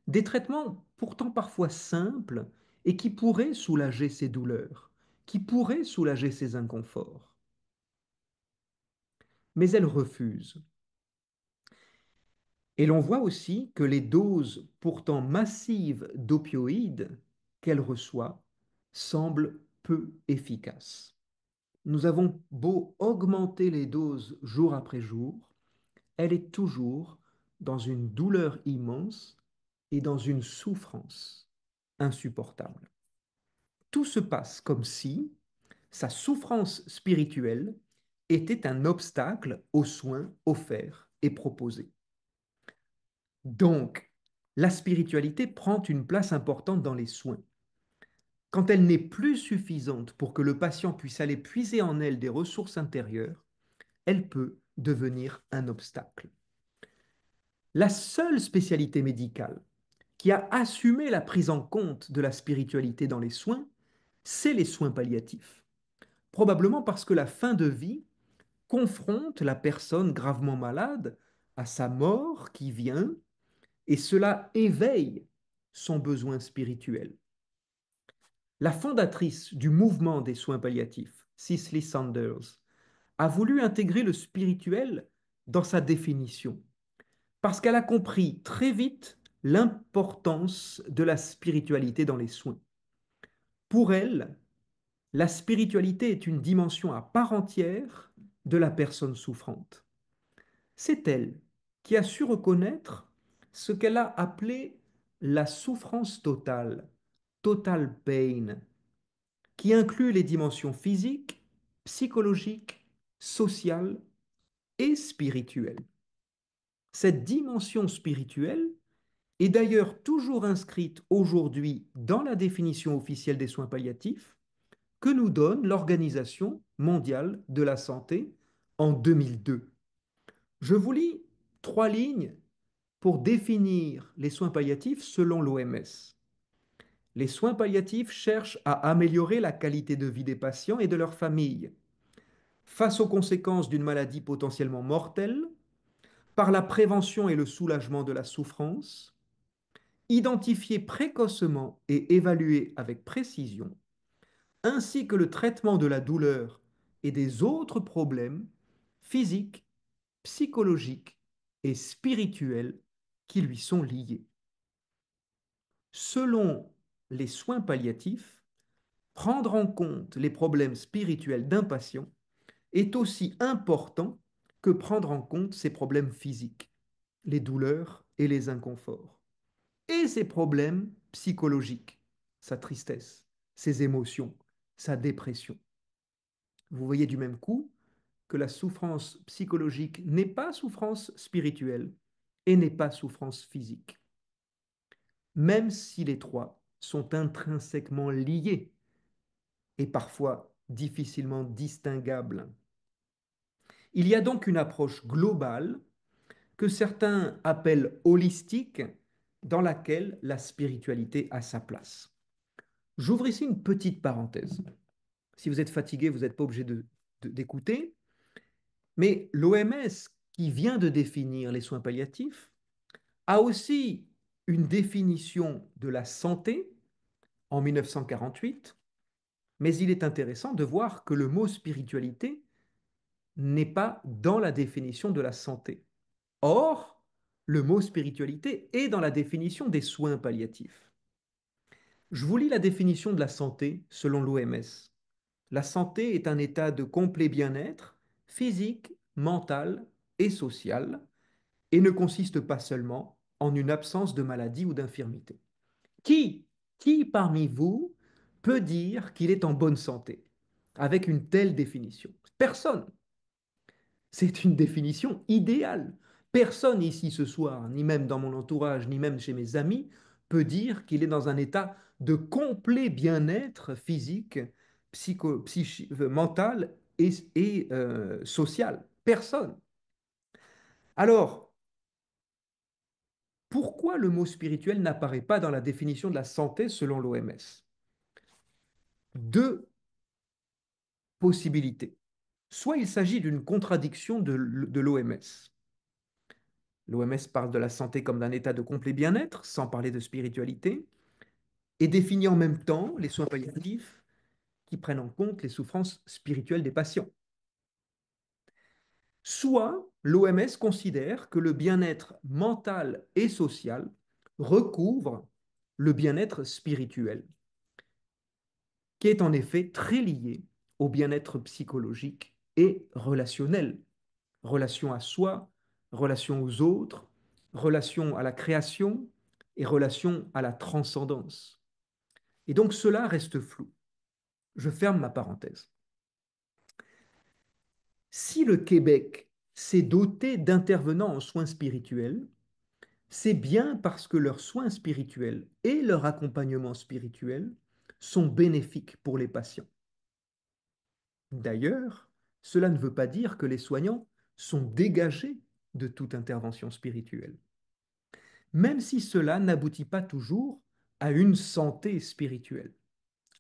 Des traitements pourtant parfois simples et qui pourraient soulager ses douleurs, qui pourraient soulager ses inconforts. Mais elle refuse. Et l'on voit aussi que les doses pourtant massives d'opioïdes qu'elle reçoit semblent peu efficaces. Nous avons beau augmenter les doses jour après jour, elle est toujours dans une douleur immense et dans une souffrance insupportable. Tout se passe comme si sa souffrance spirituelle était un obstacle aux soins offerts et proposés. Donc, la spiritualité prend une place importante dans les soins. Quand elle n'est plus suffisante pour que le patient puisse aller puiser en elle des ressources intérieures, elle peut devenir un obstacle. La seule spécialité médicale qui a assumé la prise en compte de la spiritualité dans les soins, c'est les soins palliatifs. Probablement parce que la fin de vie confronte la personne gravement malade à sa mort qui vient et cela éveille son besoin spirituel. La fondatrice du mouvement des soins palliatifs, Cicely Saunders, a voulu intégrer le spirituel dans sa définition parce qu'elle a compris très vite l'importance de la spiritualité dans les soins. Pour elle, la spiritualité est une dimension à part entière de la personne souffrante. C'est elle qui a su reconnaître ce qu'elle a appelé la souffrance totale, total pain, qui inclut les dimensions physiques, psychologiques, sociales et spirituelles. Cette dimension spirituelle est d'ailleurs toujours inscrite aujourd'hui dans la définition officielle des soins palliatifs que nous donne l'Organisation mondiale de la santé en 2002. Je vous lis 3 lignes pour définir les soins palliatifs selon l'OMS. Les soins palliatifs cherchent à améliorer la qualité de vie des patients et de leurs familles face aux conséquences d'une maladie potentiellement mortelle, par la prévention et le soulagement de la souffrance, identifier précocement et évaluer avec précision, ainsi que le traitement de la douleur et des autres problèmes physiques, psychologiques et spirituels qui lui sont liés. Selon les soins palliatifs, prendre en compte les problèmes spirituels d'un patient est aussi important que prendre en compte ses problèmes physiques, les douleurs et les inconforts, et ses problèmes psychologiques, sa tristesse, ses émotions, sa dépression. Vous voyez du même coup que la souffrance psychologique n'est pas souffrance spirituelle et n'est pas souffrance physique, même si les trois sont intrinsèquement liés et parfois difficilement distinguables. Il y a donc une approche globale que certains appellent holistique, dans laquelle la spiritualité a sa place. J'ouvre ici une petite parenthèse. Si vous êtes fatigué, vous n'êtes pas obligé d'écouter, mais l'OMS, qui vient de définir les soins palliatifs, a aussi une définition de la santé en 1948, mais il est intéressant de voir que le mot spiritualité n'est pas dans la définition de la santé. Or, le mot spiritualité est dans la définition des soins palliatifs. Je vous lis la définition de la santé selon l'OMS. La santé est un état de complet bien-être physique, mentale et sociale et ne consiste pas seulement en une absence de maladie ou d'infirmité. Qui, qui parmi vous peut dire qu'il est en bonne santé avec une telle définition? Personne. C'est une définition idéale. Personne ici ce soir, ni même dans mon entourage, ni même chez mes amis, peut dire qu'il est dans un état de complet bien-être physique, mental et social. Personne. Alors, pourquoi le mot spirituel n'apparaît pas dans la définition de la santé selon l'OMS? Deux possibilités. Soit il s'agit d'une contradiction de l'OMS. L'OMS parle de la santé comme d'un état de complet bien-être, sans parler de spiritualité, et définit en même temps les soins palliatifs qui prennent en compte les souffrances spirituelles des patients. Soit l'OMS considère que le bien-être mental et social recouvre le bien-être spirituel, qui est en effet très lié au bien-être psychologique et relationnel. Relation à soi, relation aux autres, relation à la création et relation à la transcendance. Et donc cela reste flou. Je ferme ma parenthèse. Si le Québec s'est doté d'intervenants en soins spirituels, c'est bien parce que leurs soins spirituels et leur accompagnement spirituel sont bénéfiques pour les patients. D'ailleurs, cela ne veut pas dire que les soignants sont dégagés de toute intervention spirituelle, même si cela n'aboutit pas toujours à une santé spirituelle,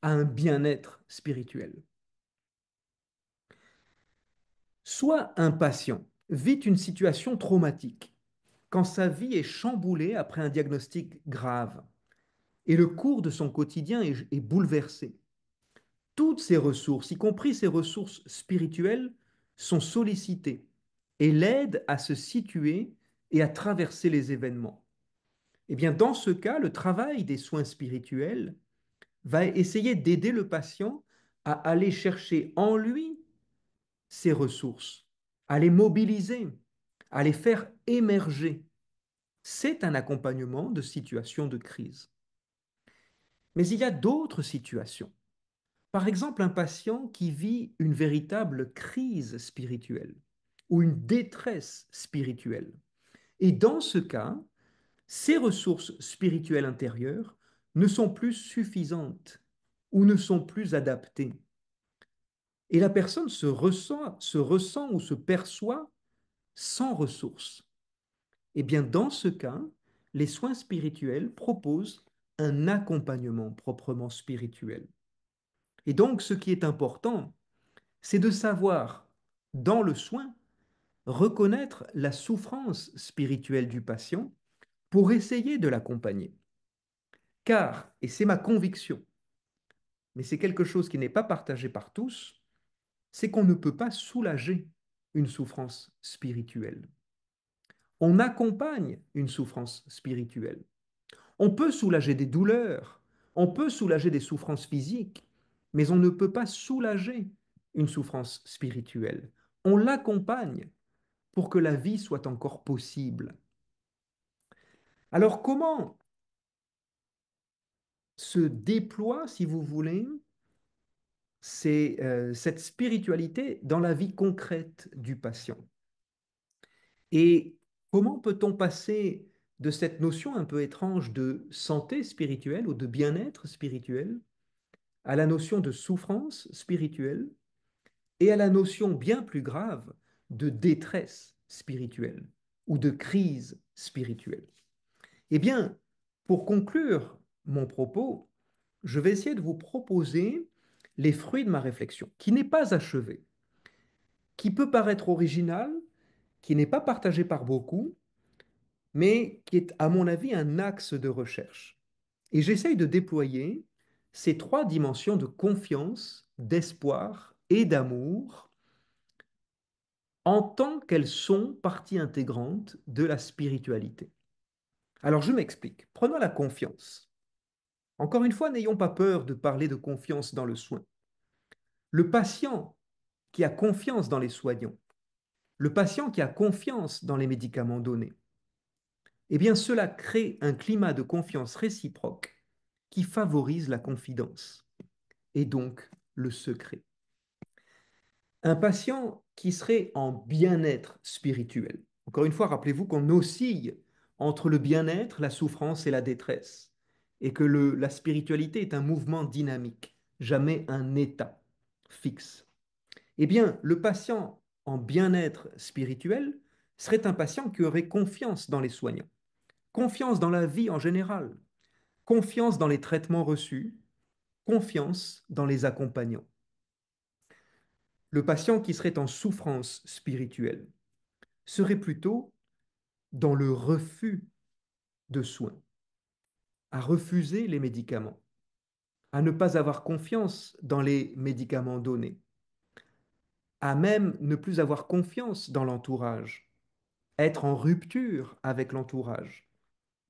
à un bien-être spirituel. Soit un patient vit une situation traumatique, quand sa vie est chamboulée après un diagnostic grave et le cours de son quotidien est bouleversé. Toutes ses ressources, y compris ses ressources spirituelles, sont sollicitées et l'aident à se situer et à traverser les événements. Eh bien, dans ce cas, le travail des soins spirituels va essayer d'aider le patient à aller chercher en lui ses ressources, à les mobiliser, à les faire émerger. C'est un accompagnement de situations de crise. Mais il y a d'autres situations. Par exemple, un patient qui vit une véritable crise spirituelle ou une détresse spirituelle. Et dans ce cas, ses ressources spirituelles intérieures ne sont plus suffisantes ou ne sont plus adaptées. Et la personne se ressent ou se perçoit sans ressources. Eh bien, dans ce cas, les soins spirituels proposent un accompagnement proprement spirituel. Et donc, ce qui est important, c'est de savoir, dans le soin, reconnaître la souffrance spirituelle du patient pour essayer de l'accompagner. Car, et c'est ma conviction, mais c'est quelque chose qui n'est pas partagé par tous, c'est qu'on ne peut pas soulager une souffrance spirituelle. On accompagne une souffrance spirituelle. On peut soulager des douleurs, on peut soulager des souffrances physiques, mais on ne peut pas soulager une souffrance spirituelle. On l'accompagne pour que la vie soit encore possible. Alors comment se déploie, si vous voulez, cette spiritualité dans la vie concrète du patient? Et comment peut-on passer de cette notion un peu étrange de santé spirituelle ou de bien-être spirituel à la notion de souffrance spirituelle et à la notion bien plus grave de détresse spirituelle ou de crise spirituelle? Eh bien, pour conclure mon propos, je vais essayer de vous proposer les fruits de ma réflexion, qui n'est pas achevée, qui peut paraître originale, qui n'est pas partagée par beaucoup, mais qui est, à mon avis, un axe de recherche. Et j'essaye de déployer ces trois dimensions de confiance, d'espoir et d'amour en tant qu'elles sont partie intégrante de la spiritualité. Alors je m'explique. Prenons la confiance. Encore une fois, n'ayons pas peur de parler de confiance dans le soin. Le patient qui a confiance dans les soignants Le patient qui a confiance dans les médicaments donnés, eh bien cela crée un climat de confiance réciproque qui favorise la confidence et donc le secret. Un patient qui serait en bien-être spirituel. Encore une fois, rappelez-vous qu'on oscille entre le bien-être, la souffrance et la détresse, et que la spiritualité est un mouvement dynamique, jamais un état fixe. Eh bien, le patient en bien-être spirituel serait un patient qui aurait confiance dans les soignants, confiance dans la vie en général, confiance dans les traitements reçus, confiance dans les accompagnants. Le patient qui serait en souffrance spirituelle serait plutôt dans le refus de soins, à refuser les médicaments, à ne pas avoir confiance dans les médicaments donnés, à même ne plus avoir confiance dans l'entourage, être en rupture avec l'entourage,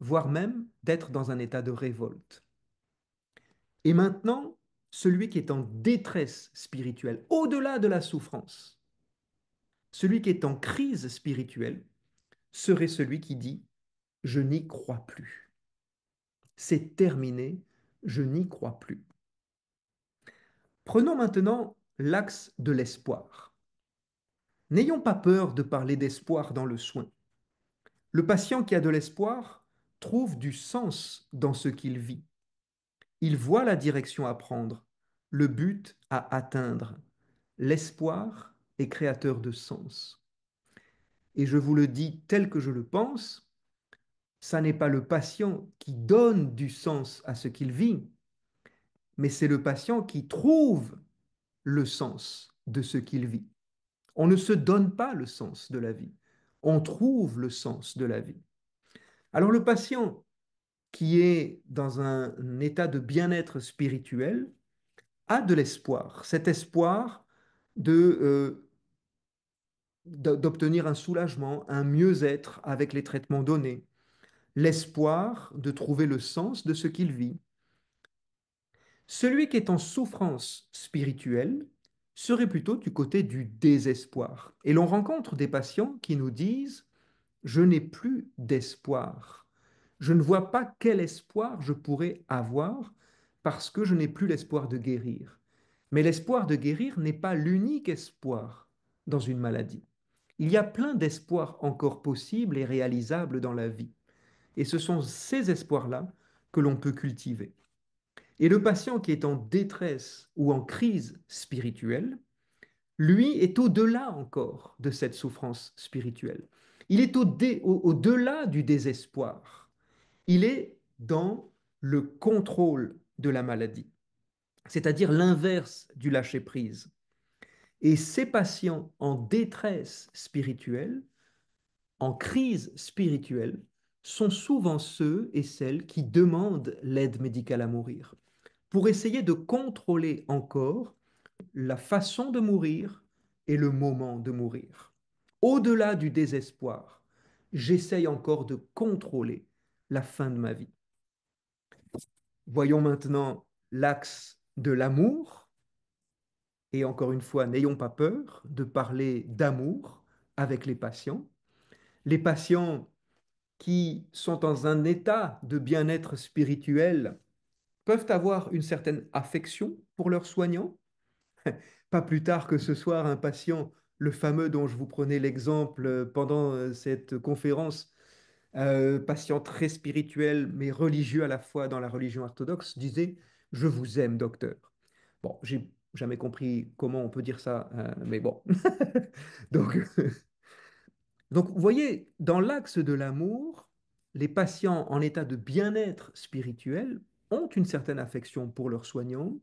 voire même d'être dans un état de révolte. Et maintenant, celui qui est en détresse spirituelle, au-delà de la souffrance, celui qui est en crise spirituelle, serait celui qui dit ⁇ Je n'y crois plus. C'est terminé, je n'y crois plus. ⁇ Prenons maintenant l'axe de l'espoir. N'ayons pas peur de parler d'espoir dans le soin. Le patient qui a de l'espoir trouve du sens dans ce qu'il vit. Il voit la direction à prendre, le but à atteindre. L'espoir est créateur de sens. Et je vous le dis tel que je le pense, ça n'est pas le patient qui donne du sens à ce qu'il vit, mais c'est le patient qui trouve le sens de ce qu'il vit. On ne se donne pas le sens de la vie, on trouve le sens de la vie. Alors le patient qui est dans un état de bien-être spirituel a de l'espoir, cet espoir de, d'obtenir un soulagement, un mieux-être avec les traitements donnés, l'espoir de trouver le sens de ce qu'il vit. Celui qui est en souffrance spirituelle serait plutôt du côté du désespoir. Et l'on rencontre des patients qui nous disent, je n'ai plus d'espoir. Je ne vois pas quel espoir je pourrais avoir parce que je n'ai plus l'espoir de guérir. Mais l'espoir de guérir n'est pas l'unique espoir dans une maladie. Il y a plein d'espoirs encore possibles et réalisables dans la vie. Et ce sont ces espoirs-là que l'on peut cultiver. Et le patient qui est en détresse ou en crise spirituelle, lui est au-delà encore de cette souffrance spirituelle. Il est au-delà du désespoir. Il est dans le contrôle de la maladie, c'est-à-dire l'inverse du lâcher-prise. Et ces patients en détresse spirituelle, en crise spirituelle, sont souvent ceux et celles qui demandent l'aide médicale à mourir pour essayer de contrôler encore la façon de mourir et le moment de mourir. Au-delà du désespoir, j'essaye encore de contrôler la fin de ma vie. Voyons maintenant l'axe de l'amour. Et encore une fois, n'ayons pas peur de parler d'amour avec les patients. Les patients qui sont dans un état de bien-être spirituel peuvent avoir une certaine affection pour leurs soignants. Pas plus tard que ce soir, un patient, le fameux dont je vous prenais l'exemple pendant cette conférence, patient très spirituel mais religieux à la fois dans la religion orthodoxe, disait, je vous aime, docteur. Bon, j'ai jamais compris comment on peut dire ça, mais bon. Donc, donc, vous voyez, dans l'axe de l'amour, les patients en état de bien-être spirituel ont une certaine affection pour leurs soignants,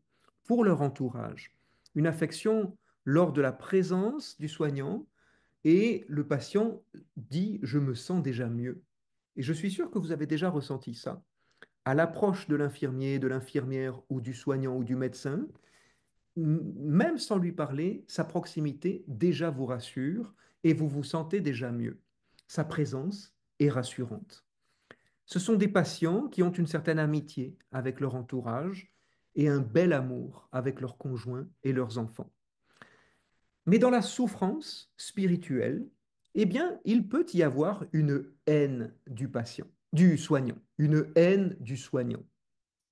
pour leur entourage. Une affection lors de la présence du soignant et le patient dit, je me sens déjà mieux. Et je suis sûr que vous avez déjà ressenti ça. À l'approche de l'infirmier, de l'infirmière ou du soignant ou du médecin, même sans lui parler, sa proximité déjà vous rassure et vous vous sentez déjà mieux. Sa présence est rassurante. Ce sont des patients qui ont une certaine amitié avec leur entourage et un bel amour avec leurs conjoints et leurs enfants. Mais dans la souffrance spirituelle, eh bien, il peut y avoir une haine du patient, du soignant, une haine du soignant,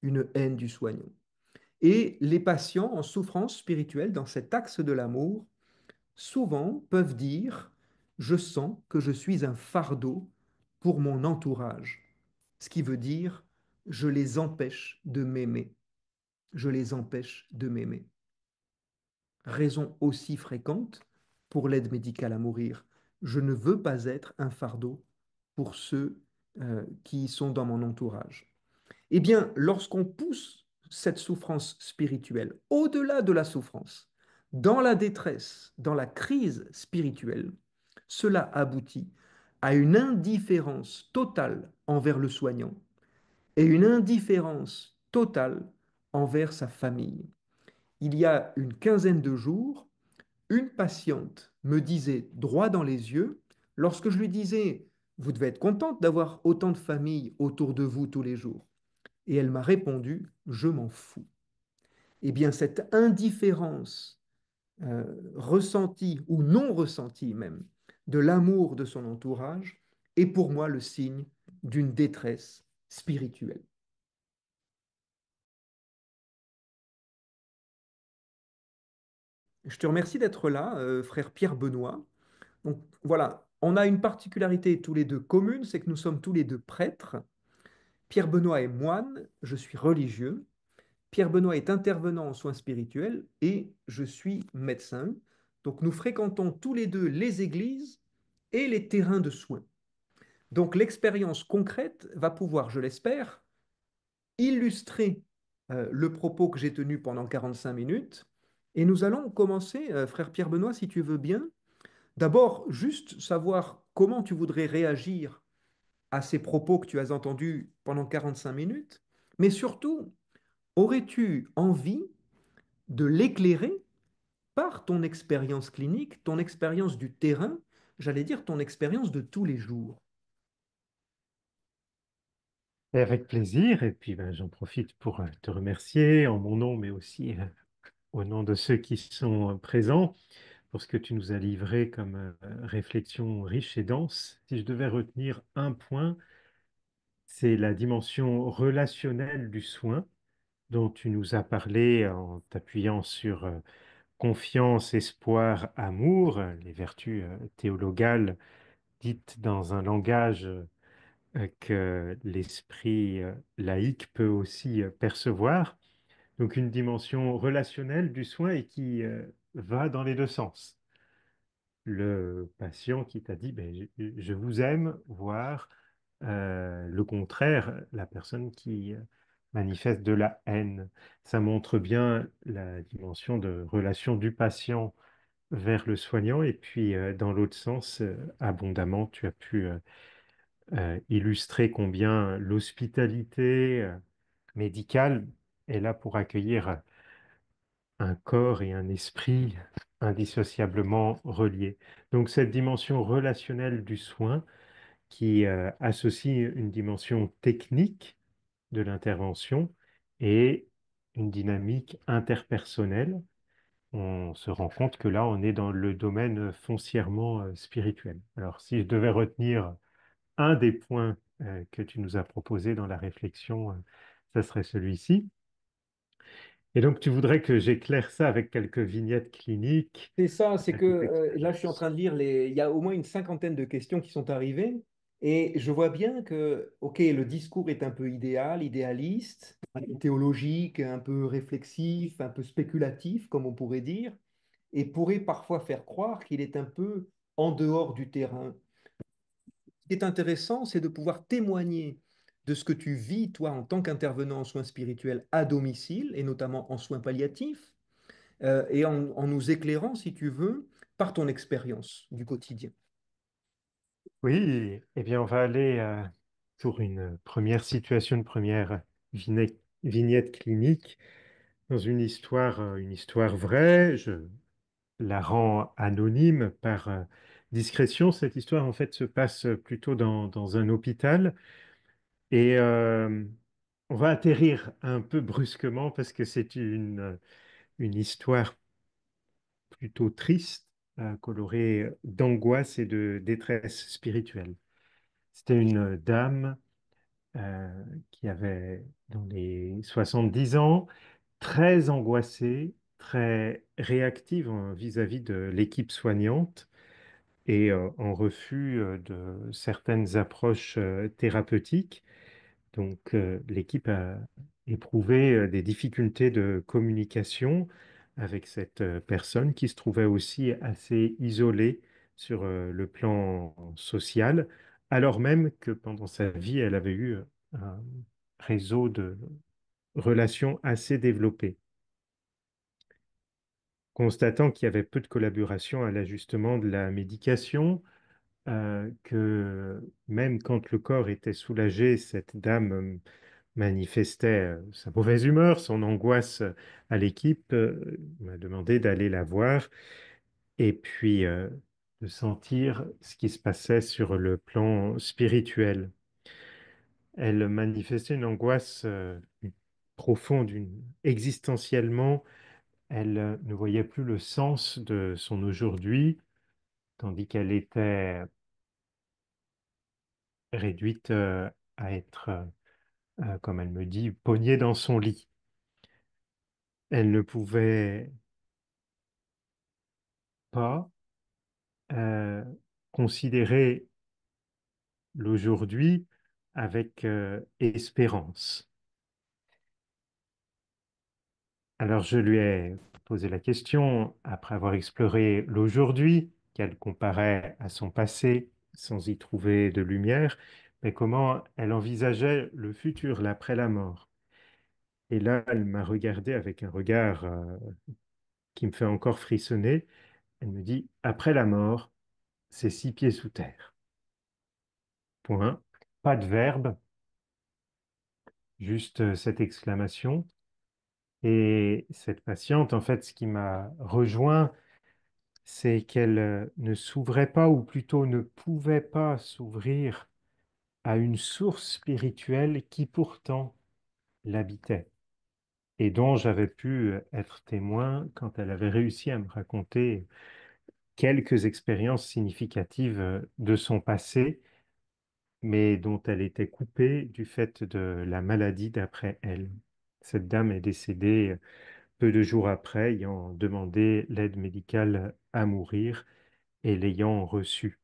une haine du soignant. Et les patients en souffrance spirituelle, dans cet axe de l'amour, souvent peuvent dire, je sens que je suis un fardeau pour mon entourage, ce qui veut dire, je les empêche de m'aimer, je les empêche de m'aimer. Raison aussi fréquente pour l'aide médicale à mourir. Je ne veux pas être un fardeau pour ceux qui sont dans mon entourage. Eh bien, lorsqu'on pousse cette souffrance spirituelle au-delà de la souffrance, dans la détresse, dans la crise spirituelle, cela aboutit à une indifférence totale envers le soignant et une indifférence totale envers sa famille. Il y a une quinzaine de jours, une patiente me disait droit dans les yeux, lorsque je lui disais, vous devez être contente d'avoir autant de familles autour de vous tous les jours. Et elle m'a répondu, je m'en fous. Eh bien, cette indifférence ressentie ou non ressentie même de l'amour de son entourage est pour moi le signe d'une détresse spirituelle. Je te remercie d'être là, frère Pierre Benoît. Donc voilà, on a une particularité tous les deux commune, c'est que nous sommes tous les deux prêtres. Pierre Benoît est moine, je suis religieux. Pierre Benoît est intervenant en soins spirituels et je suis médecin. Donc nous fréquentons tous les deux les églises et les terrains de soins. Donc l'expérience concrète va pouvoir, je l'espère, illustrer le propos que j'ai tenu pendant 45 minutes. Et nous allons commencer, frère Pierre Benoît, si tu veux bien. D'abord, juste savoir comment tu voudrais réagir à ces propos que tu as entendus pendant 45 minutes, mais surtout, aurais-tu envie de l'éclairer par ton expérience clinique, ton expérience du terrain, j'allais dire ton expérience de tous les jours? Et avec plaisir, et puis ben, j'en profite pour te remercier en mon nom, mais aussi au nom de ceux qui sont présents, pour ce que tu nous as livré comme réflexion riche et dense. Si je devais retenir un point, c'est la dimension relationnelle du soin dont tu nous as parlé en t'appuyant sur confiance, espoir, amour, les vertus théologales dites dans un langage que l'esprit laïque peut aussi percevoir. Donc une dimension relationnelle du soin et qui va dans les deux sens. Le patient qui t'a dit ben, je vous aime, voire le contraire, la personne qui manifeste de la haine. Ça montre bien la dimension de relation du patient vers le soignant et puis dans l'autre sens, abondamment, tu as pu illustrer combien l'hospitalité médicale est là pour accueillir un corps et un esprit indissociablement reliés. Donc cette dimension relationnelle du soin qui associe une dimension technique de l'intervention et une dynamique interpersonnelle, on se rend compte que là, on est dans le domaine foncièrement spirituel. Alors, si je devais retenir un des points que tu nous as proposés dans la réflexion, ça serait celui-ci. Et donc, tu voudrais que j'éclaire ça avec quelques vignettes cliniques C'est ça, c'est de que toute là, je suis en expérience. train de lire il y a au moins une cinquantaine de questions qui sont arrivées et je vois bien que, ok, le discours est un peu idéal, idéaliste, un peu théologique, un peu réflexif, un peu spéculatif, comme on pourrait dire, et pourrait parfois faire croire qu'il est un peu en dehors du terrain. Ce qui est intéressant, c'est de pouvoir témoigner de ce que tu vis, toi, en tant qu'intervenant en soins spirituels à domicile, et notamment en soins palliatifs, et en nous éclairant, si tu veux, par ton expérience du quotidien. Oui, eh bien, on va aller pour une première situation, une première vignette clinique dans une histoire vraie. Je la rends anonyme par discrétion. Cette histoire, en fait, se passe plutôt dans un hôpital et on va atterrir un peu brusquement parce que c'est une histoire plutôt triste, colorée d'angoisse et de détresse spirituelle. C'était une dame qui avait dans les 70 ans, très angoissée, très réactive vis-à-vis de l'équipe soignante et en refus de certaines approches thérapeutiques. Donc, l'équipe a éprouvé des difficultés de communication avec cette personne qui se trouvait aussi assez isolée sur le plan social, alors même que pendant sa vie, elle avait eu un réseau de relations assez développé. Constatant qu'il y avait peu de collaboration à l'ajustement de la médication, que même quand le corps était soulagé, cette dame manifestait sa mauvaise humeur, son angoisse à l'équipe, m'a demandé d'aller la voir et puis de sentir ce qui se passait sur le plan spirituel. Elle manifestait une angoisse profonde, existentiellement, elle ne voyait plus le sens de son aujourd'hui, tandis qu'elle était réduite à être, comme elle me dit, pognée dans son lit. Elle ne pouvait pas euh, considérer l'aujourd'hui avec espérance. Alors je lui ai posé la question, après avoir exploré l'aujourd'hui, qu'elle comparait à son passé sans y trouver de lumière, mais comment elle envisageait le futur, l'après la mort. Et là, elle m'a regardé avec un regard qui me fait encore frissonner. Elle me dit, après la mort, c'est 6 pieds sous terre. Point. Pas de verbe, juste cette exclamation. Et cette patiente, en fait, ce qui m'a rejoint, c'est qu'elle ne s'ouvrait pas, ou plutôt ne pouvait pas s'ouvrir à une source spirituelle qui pourtant l'habitait et dont j'avais pu être témoin quand elle avait réussi à me raconter quelques expériences significatives de son passé, mais dont elle était coupée du fait de la maladie d'après elle. Cette dame est décédée peu de jours après, ayant demandé l'aide médicale à mourir et l'ayant reçue.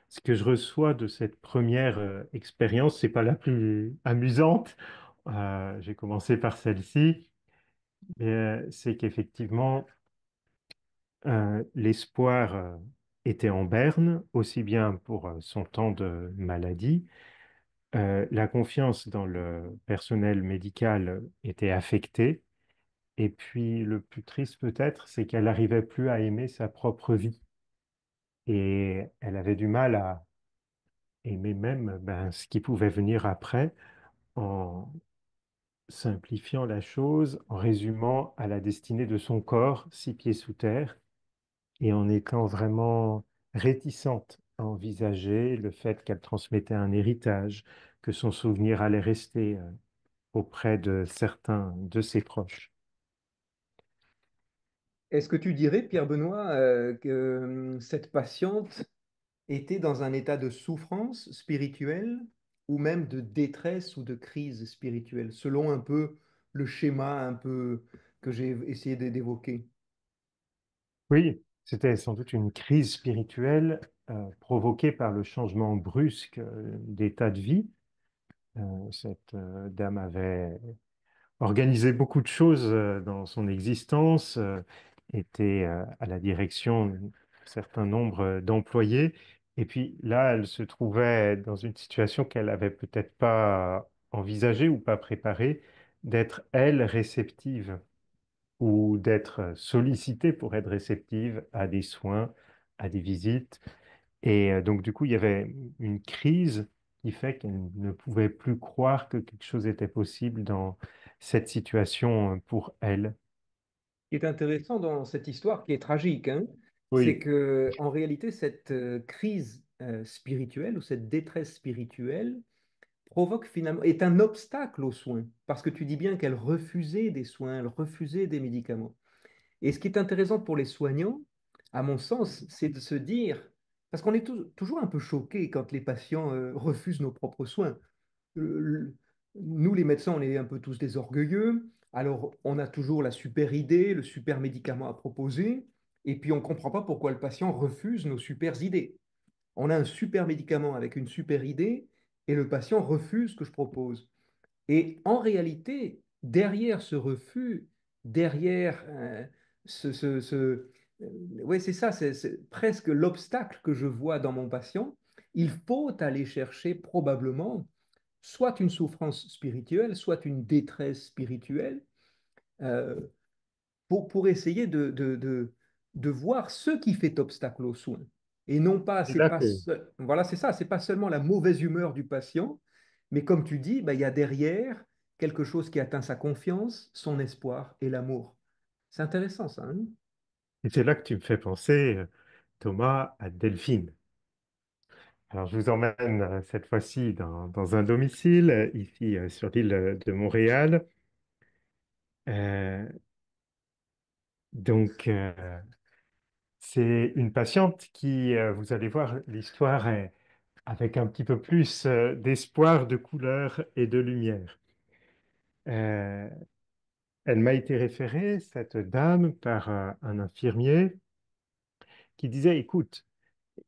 Ce que je reçois de cette première expérience, c'est pas la plus amusante. J'ai commencé par celle-ci, mais c'est qu'effectivement, l'espoir était en berne, aussi bien pour son temps de maladie. La confiance dans le personnel médical était affectée. Et puis, le plus triste peut-être, c'est qu'elle n'arrivait plus à aimer sa propre vie. Et elle avait du mal à aimer même ce qui pouvait venir après, en simplifiant la chose, en résumant à la destinée de son corps, 6 pieds sous terre, et en étant vraiment réticente à envisager le fait qu'elle transmettait un héritage, que son souvenir allait rester auprès de certains de ses proches. Est-ce que tu dirais, Pierre Benoît, que cette patiente était dans un état de souffrance spirituelle ou même de détresse ou de crise spirituelle, selon un peu le schéma un peu que j'ai essayé d'évoquer? Oui, c'était sans doute une crise spirituelle provoquée par le changement brusque d'état de vie. Cette dame avait organisé beaucoup de choses dans son existence, était à la direction d'un certain nombre d'employés. Et puis là, elle se trouvait dans une situation qu'elle avait peut-être pas envisagée ou pas préparée, d'être, elle, réceptive ou d'être sollicitée pour être réceptive à des soins, à des visites. Et donc, du coup, il y avait une crise qui fait qu'elle ne pouvait plus croire que quelque chose était possible dans cette situation pour elle. Ce qui est intéressant dans cette histoire, qui est tragique, hein, c'est Oui, que en réalité, cette crise spirituelle ou cette détresse spirituelle provoque finalement, est un obstacle aux soins, parce que tu dis bien qu'elle refusait des soins, elle refusait des médicaments. Et ce qui est intéressant pour les soignants, à mon sens, c'est de se dire, parce qu'on est toujours un peu choqué quand les patients refusent nos propres soins. Euh, Nous, les médecins, on est un peu tous des orgueilleux. Alors, on a toujours la super idée, le super médicament à proposer, et puis on ne comprend pas pourquoi le patient refuse nos super idées. On a un super médicament avec une super idée, et le patient refuse ce que je propose. Et en réalité, derrière ce refus, derrière ouais, c'est ça, c'est presque l'obstacle que je vois dans mon patient. Il faut aller chercher probablement soit une souffrance spirituelle, soit une détresse spirituelle, euh, pour essayer de voir ce qui fait obstacle aux soins. Et non pas, Je suis c'est pas, d'accord. voilà, c'est ça, c'est pas seulement la mauvaise humeur du patient, mais comme tu dis, bah, il y a derrière quelque chose qui atteint sa confiance, son espoir et l'amour. C'est intéressant ça, hein. Et c'est là que tu me fais penser, Thomas, à Delphine. Alors, je vous emmène cette fois-ci dans un domicile, ici sur l'île de Montréal. Euh, donc, c'est une patiente qui, vous allez voir, l'histoire est avec un petit peu plus d'espoir, de couleur et de lumière. Euh, Elle m'a été référée, cette dame, par un infirmier qui disait, écoute,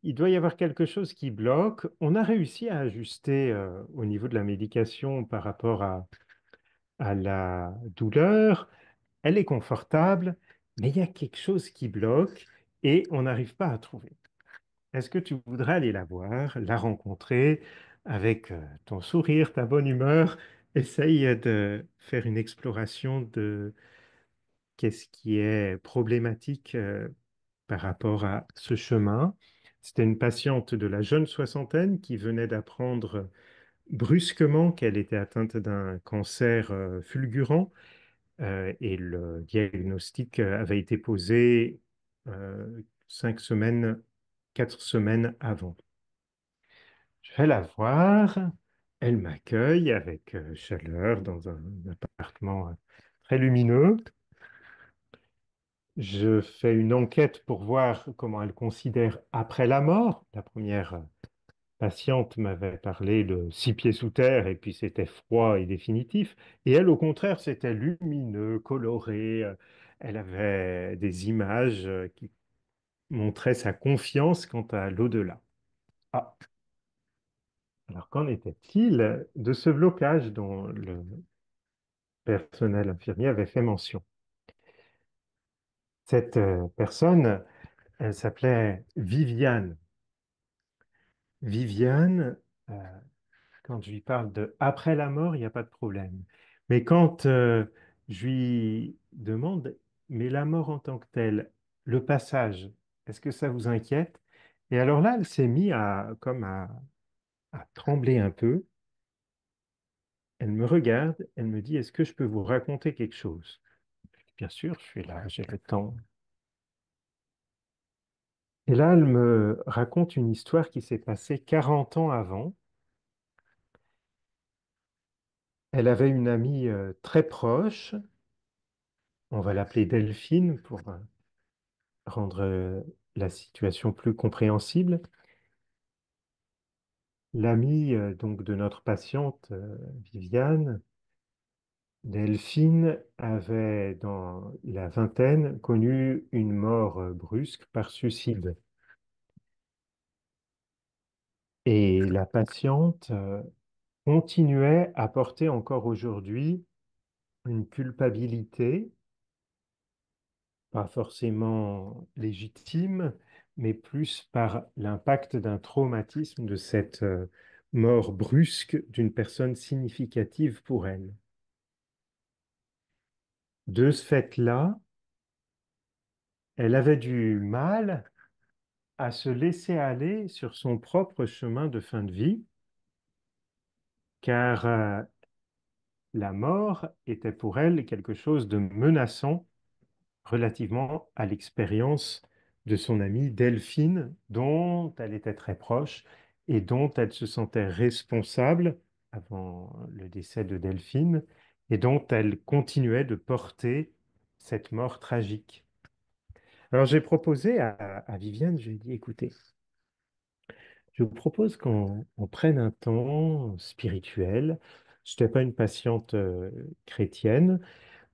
il doit y avoir quelque chose qui bloque. On a réussi à ajuster au niveau de la médication par rapport à la douleur. Elle est confortable, mais il y a quelque chose qui bloque et on n'arrive pas à trouver. Est-ce que tu voudrais aller la voir, la rencontrer avec ton sourire, ta bonne humeur? Essaye de faire une exploration de qu'est-ce qui est problématique par rapport à ce chemin. C'était une patiente de la jeune soixantaine qui venait d'apprendre brusquement qu'elle était atteinte d'un cancer fulgurant et le diagnostic avait été posé 5 semaines, 4 semaines avant. Je vais la voir, elle m'accueille avec chaleur dans un appartement très lumineux. Je fais une enquête pour voir comment elle considère après la mort. La première patiente m'avait parlé de 6 pieds sous terre et puis c'était froid et définitif. Et elle, au contraire, c'était lumineux, coloré. Elle avait des images qui montraient sa confiance quant à l'au-delà. Ah, alors qu'en était-il de ce blocage dont le personnel infirmier avait fait mention? Cette personne, elle s'appelait Viviane. Viviane, quand je lui parle de après la mort, il n'y a pas de problème. Mais quand je lui demande, mais la mort en tant que telle, le passage, est-ce que ça vous inquiète? Et alors là, elle s'est mise à trembler un peu. Elle me regarde, elle me dit, est-ce que je peux vous raconter quelque chose? Bien sûr, je suis là, j'ai le temps. Et là, elle me raconte une histoire qui s'est passée 40 ans avant. Elle avait une amie très proche, on va l'appeler Delphine pour rendre la situation plus compréhensible. L'amie donc de notre patiente Viviane, Delphine, avait dans la vingtaine connu une mort brusque par suicide. Et la patiente continuait à porter encore aujourd'hui une culpabilité, pas forcément légitime, mais plus par l'impact d'un traumatisme de cette mort brusque d'une personne significative pour elle. De ce fait-là, elle avait du mal à se laisser aller sur son propre chemin de fin de vie, car la mort était pour elle quelque chose de menaçant relativement à l'expérience de son amie Delphine, dont elle était très proche et dont elle se sentait responsable avant le décès de Delphine, et dont elle continuait de porter cette mort tragique. Alors j'ai proposé à Viviane, je lui ai dit, écoutez, je vous propose qu'on prenne un temps spirituel. Je n'étais pas une patiente chrétienne,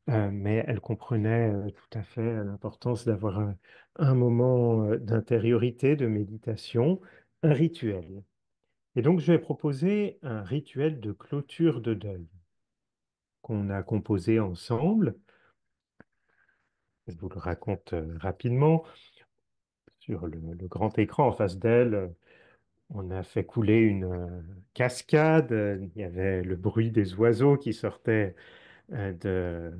mais elle comprenait tout à fait l'importance d'avoir un moment d'intériorité, de méditation, un rituel. Et donc, je vais proposer un rituel de clôture de deuil qu'on a composé ensemble. Je vous le raconte rapidement. Sur le grand écran en face d'elle, on a fait couler une cascade. Il y avait le bruit des oiseaux qui sortaient de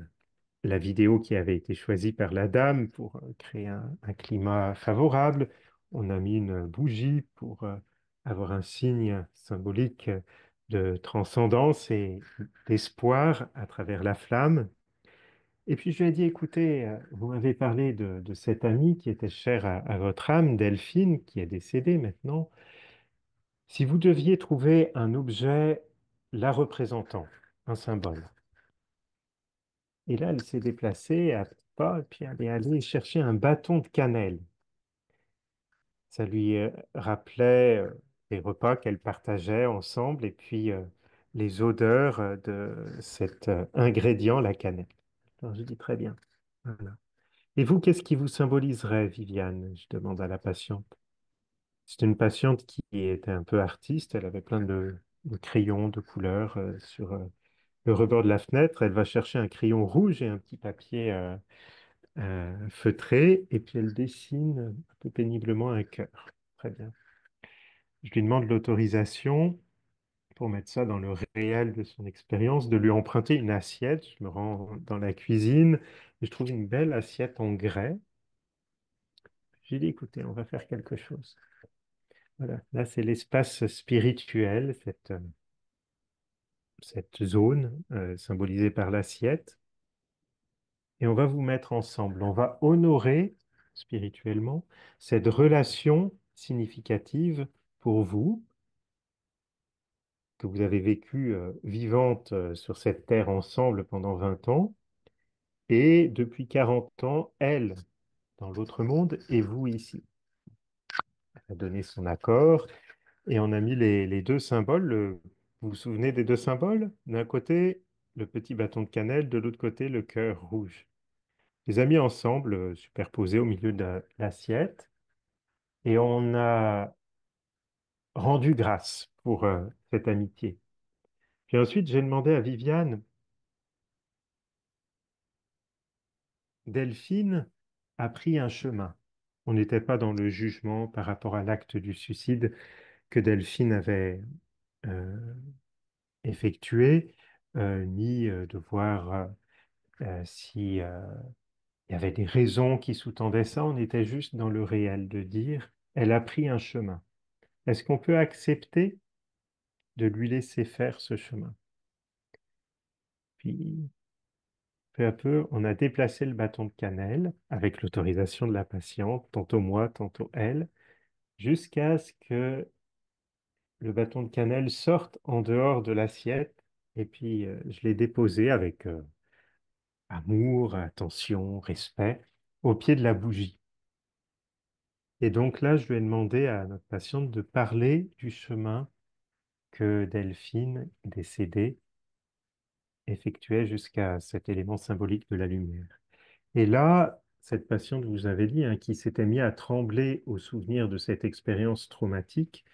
la vidéo qui avait été choisie par la dame pour créer un climat favorable. On a mis une bougie pour avoir un signe symbolique de transcendance et d'espoir à travers la flamme. Et puis je lui ai dit, écoutez, vous m'avez parlé de cette amie qui était chère à votre âme, Delphine, qui est décédée maintenant. Si vous deviez trouver un objet la représentant, un symbole, et là, elle s'est déplacée à pas, et puis elle est allée chercher un bâton de cannelle. Ça lui rappelait les repas qu'elle partageait ensemble et puis les odeurs de cet ingrédient, la cannelle. Alors je dis très bien. Voilà. Et vous, qu'est-ce qui vous symboliserait, Viviane? Je demande à la patiente. C'est une patiente qui était un peu artiste. Elle avait plein de crayons, de couleurs sur le rebord de la fenêtre. Elle va chercher un crayon rouge et un petit papier feutré, et puis elle dessine un peu péniblement un cœur. Très bien. Je lui demande l'autorisation pour mettre ça dans le réel de son expérience, de lui emprunter une assiette. Je me rends dans la cuisine et je trouve une belle assiette en grès. J'ai dit, écoutez, on va faire quelque chose. Voilà, là c'est l'espace spirituel, cette zone symbolisée par l'assiette. Et on va vous mettre ensemble. On va honorer spirituellement cette relation significative pour vous, que vous avez vécue vivante sur cette terre ensemble pendant 20 ans, et depuis 40 ans, elle dans l'autre monde et vous ici. Elle a donné son accord et on a mis les deux symboles. Vous vous souvenez des deux symboles? D'un côté, le petit bâton de cannelle, de l'autre côté, le cœur rouge. Les a mis ensemble, superposés au milieu de l'assiette. Et on a rendu grâce pour cette amitié. Puis ensuite, j'ai demandé à Viviane, Delphine a pris un chemin. On n'était pas dans le jugement par rapport à l'acte du suicide que Delphine avait euh, effectué, ni de voir si il y avait des raisons qui sous-tendaient ça. On était juste dans le réel de dire, elle a pris un chemin. Est-ce qu'on peut accepter de lui laisser faire ce chemin? Puis peu à peu, on a déplacé le bâton de cannelle avec l'autorisation de la patiente, tantôt moi, tantôt elle, jusqu'à ce que le bâton de cannelle sorte en dehors de l'assiette. Et puis, je l'ai déposé avec amour, attention, respect, au pied de la bougie. Et donc là, je lui ai demandé à notre patiente de parler du chemin que Delphine, décédée, effectuait jusqu'à cet élément symbolique de la lumière. Et là, cette patiente, vous avez dit, hein, qui s'était mise à trembler au souvenir de cette expérience traumatique,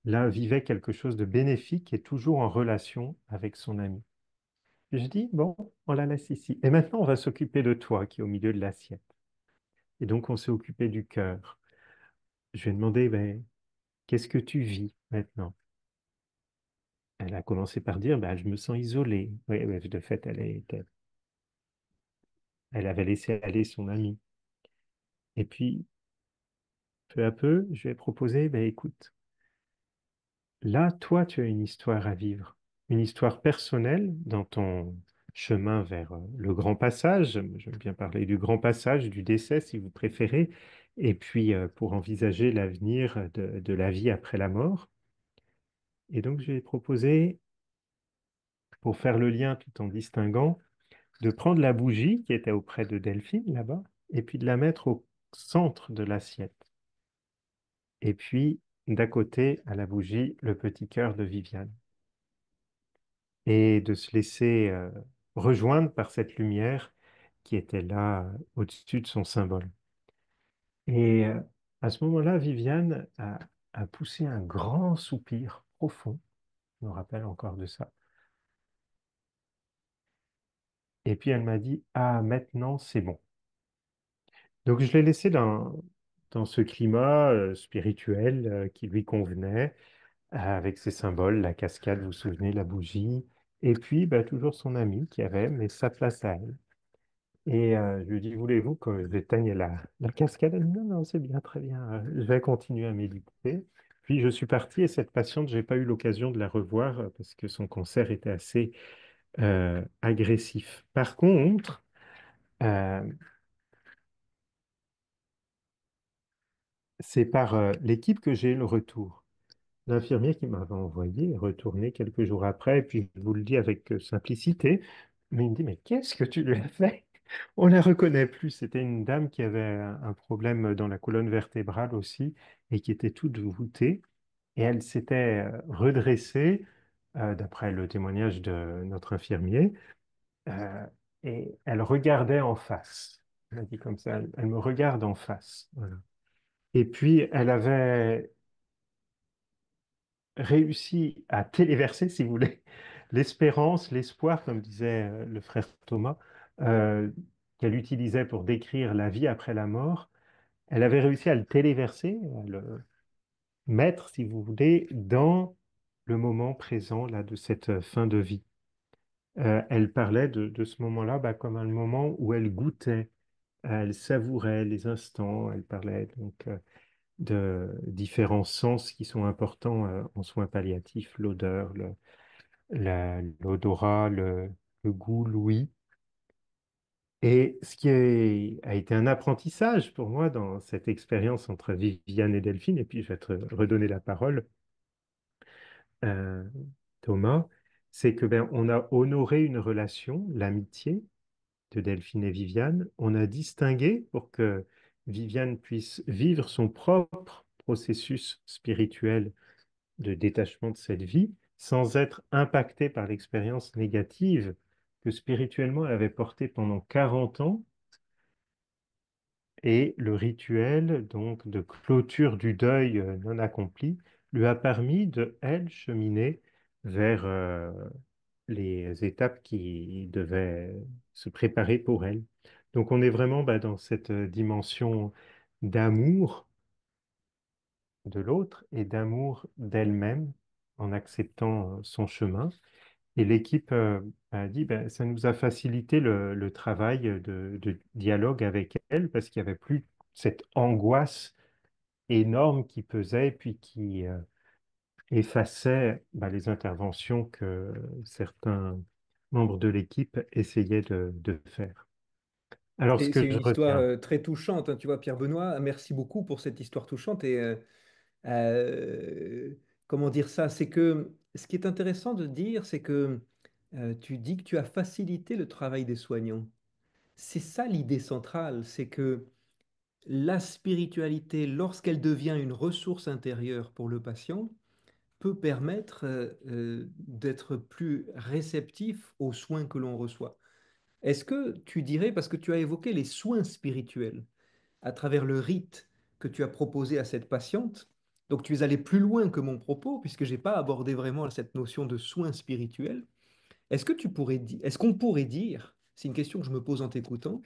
là, vivait quelque chose de bénéfique et toujours en relation avec son ami. Et je dis, bon, on la laisse ici. Et maintenant, on va s'occuper de toi qui est au milieu de l'assiette. Et donc, on s'est occupé du cœur. Je lui ai demandé, ben, qu'est-ce que tu vis maintenant? Elle a commencé par dire, ben, je me sens isolée. Oui, ouais, de fait, elle avait laissé aller son ami. Et puis, peu à peu, je lui ai proposé, ben, écoute, là, toi, tu as une histoire à vivre, une histoire personnelle dans ton chemin vers le grand passage. J'aime bien parler du grand passage, du décès, si vous préférez, et puis pour envisager l'avenir de la vie après la mort. Et donc, j'ai proposé, pour faire le lien tout en distinguant, de prendre la bougie qui était auprès de Delphine là-bas, et puis de la mettre au centre de l'assiette. Et puis, d'à côté, à la bougie, le petit cœur de Viviane. Et de se laisser rejoindre par cette lumière qui était là au-dessus de son symbole. Et à ce moment-là, Viviane a poussé un grand soupir profond, je me rappelle encore de ça. Et puis elle m'a dit, ah, maintenant c'est bon. Donc je l'ai laissé dans ce climat spirituel qui lui convenait, avec ses symboles, la cascade, vous vous souvenez, la bougie, et puis bah, toujours son ami qui avait mais sa place à elle. Et je lui dis, voulez-vous que j'éteigne la cascade? Elle dit, non, non, c'est bien, très bien, je vais continuer à méditer. Puis je suis parti et cette patiente, j'ai pas eu l'occasion de la revoir parce que son cancer était assez agressif. Par contre, euh, c'est par l'équipe que j'ai eu le retour. L'infirmier qui m'avait envoyé est retourné quelques jours après, et puis je vous le dis avec simplicité, mais il me dit, mais qu'est-ce que tu lui as fait? On ne la reconnaît plus. C'était une dame qui avait un problème dans la colonne vertébrale aussi, et qui était toute voûtée, et elle s'était redressée, d'après le témoignage de notre infirmier, euh, et elle regardait en face. Elle a dit comme ça, elle me regarde en face. Voilà. Et puis, elle avait réussi à téléverser, si vous voulez, l'espérance, l'espoir, comme disait le frère Thomas, euh, qu'elle utilisait pour décrire la vie après la mort. Elle avait réussi à le téléverser, à le mettre, si vous voulez, dans le moment présent là, de cette fin de vie. Elle parlait de ce moment-là bah, comme un moment où elle goûtait, elle savourait les instants, elle parlait donc de différents sens qui sont importants en soins palliatifs, l'odeur, l'odorat, le goût, l'ouïe. Et ce qui a été un apprentissage pour moi dans cette expérience entre Viviane et Delphine, et puis je vais te redonner la parole, euh, Thomas, c'est que ben, on a honoré une relation, l'amitié de Delphine et Viviane. On a distingué pour que Viviane puisse vivre son propre processus spirituel de détachement de cette vie sans être impactée par l'expérience négative que spirituellement elle avait portée pendant 40 ans et le rituel donc de clôture du deuil non accompli lui a permis de, elle, cheminer vers les étapes qui devaient se préparer pour elle. Donc on est vraiment bah, dans cette dimension d'amour de l'autre et d'amour d'elle-même en acceptant son chemin. Et l'équipe a dit, ben, ça nous a facilité le travail de dialogue avec elle parce qu'il n'y avait plus cette angoisse énorme qui pesait et puis qui effaçait ben, les interventions que certains membres de l'équipe essayaient de faire. Alors, ce C'est que une je histoire retiens, très touchante, hein, tu vois, Pierre Benoît. Merci beaucoup pour cette histoire touchante. Et comment dire ça? C'est que ce qui est intéressant de dire, c'est que tu dis que tu as facilité le travail des soignants. C'est ça l'idée centrale, c'est que la spiritualité, lorsqu'elle devient une ressource intérieure pour le patient, peut permettre d'être plus réceptif aux soins que l'on reçoit. Est-ce que tu dirais, parce que tu as évoqué les soins spirituels à travers le rite que tu as proposé à cette patiente, donc tu es allé plus loin que mon propos, puisque je n'ai pas abordé vraiment cette notion de soins spirituels. Est-ce qu'on pourrait dire, c'est une question que je me pose en t'écoutant,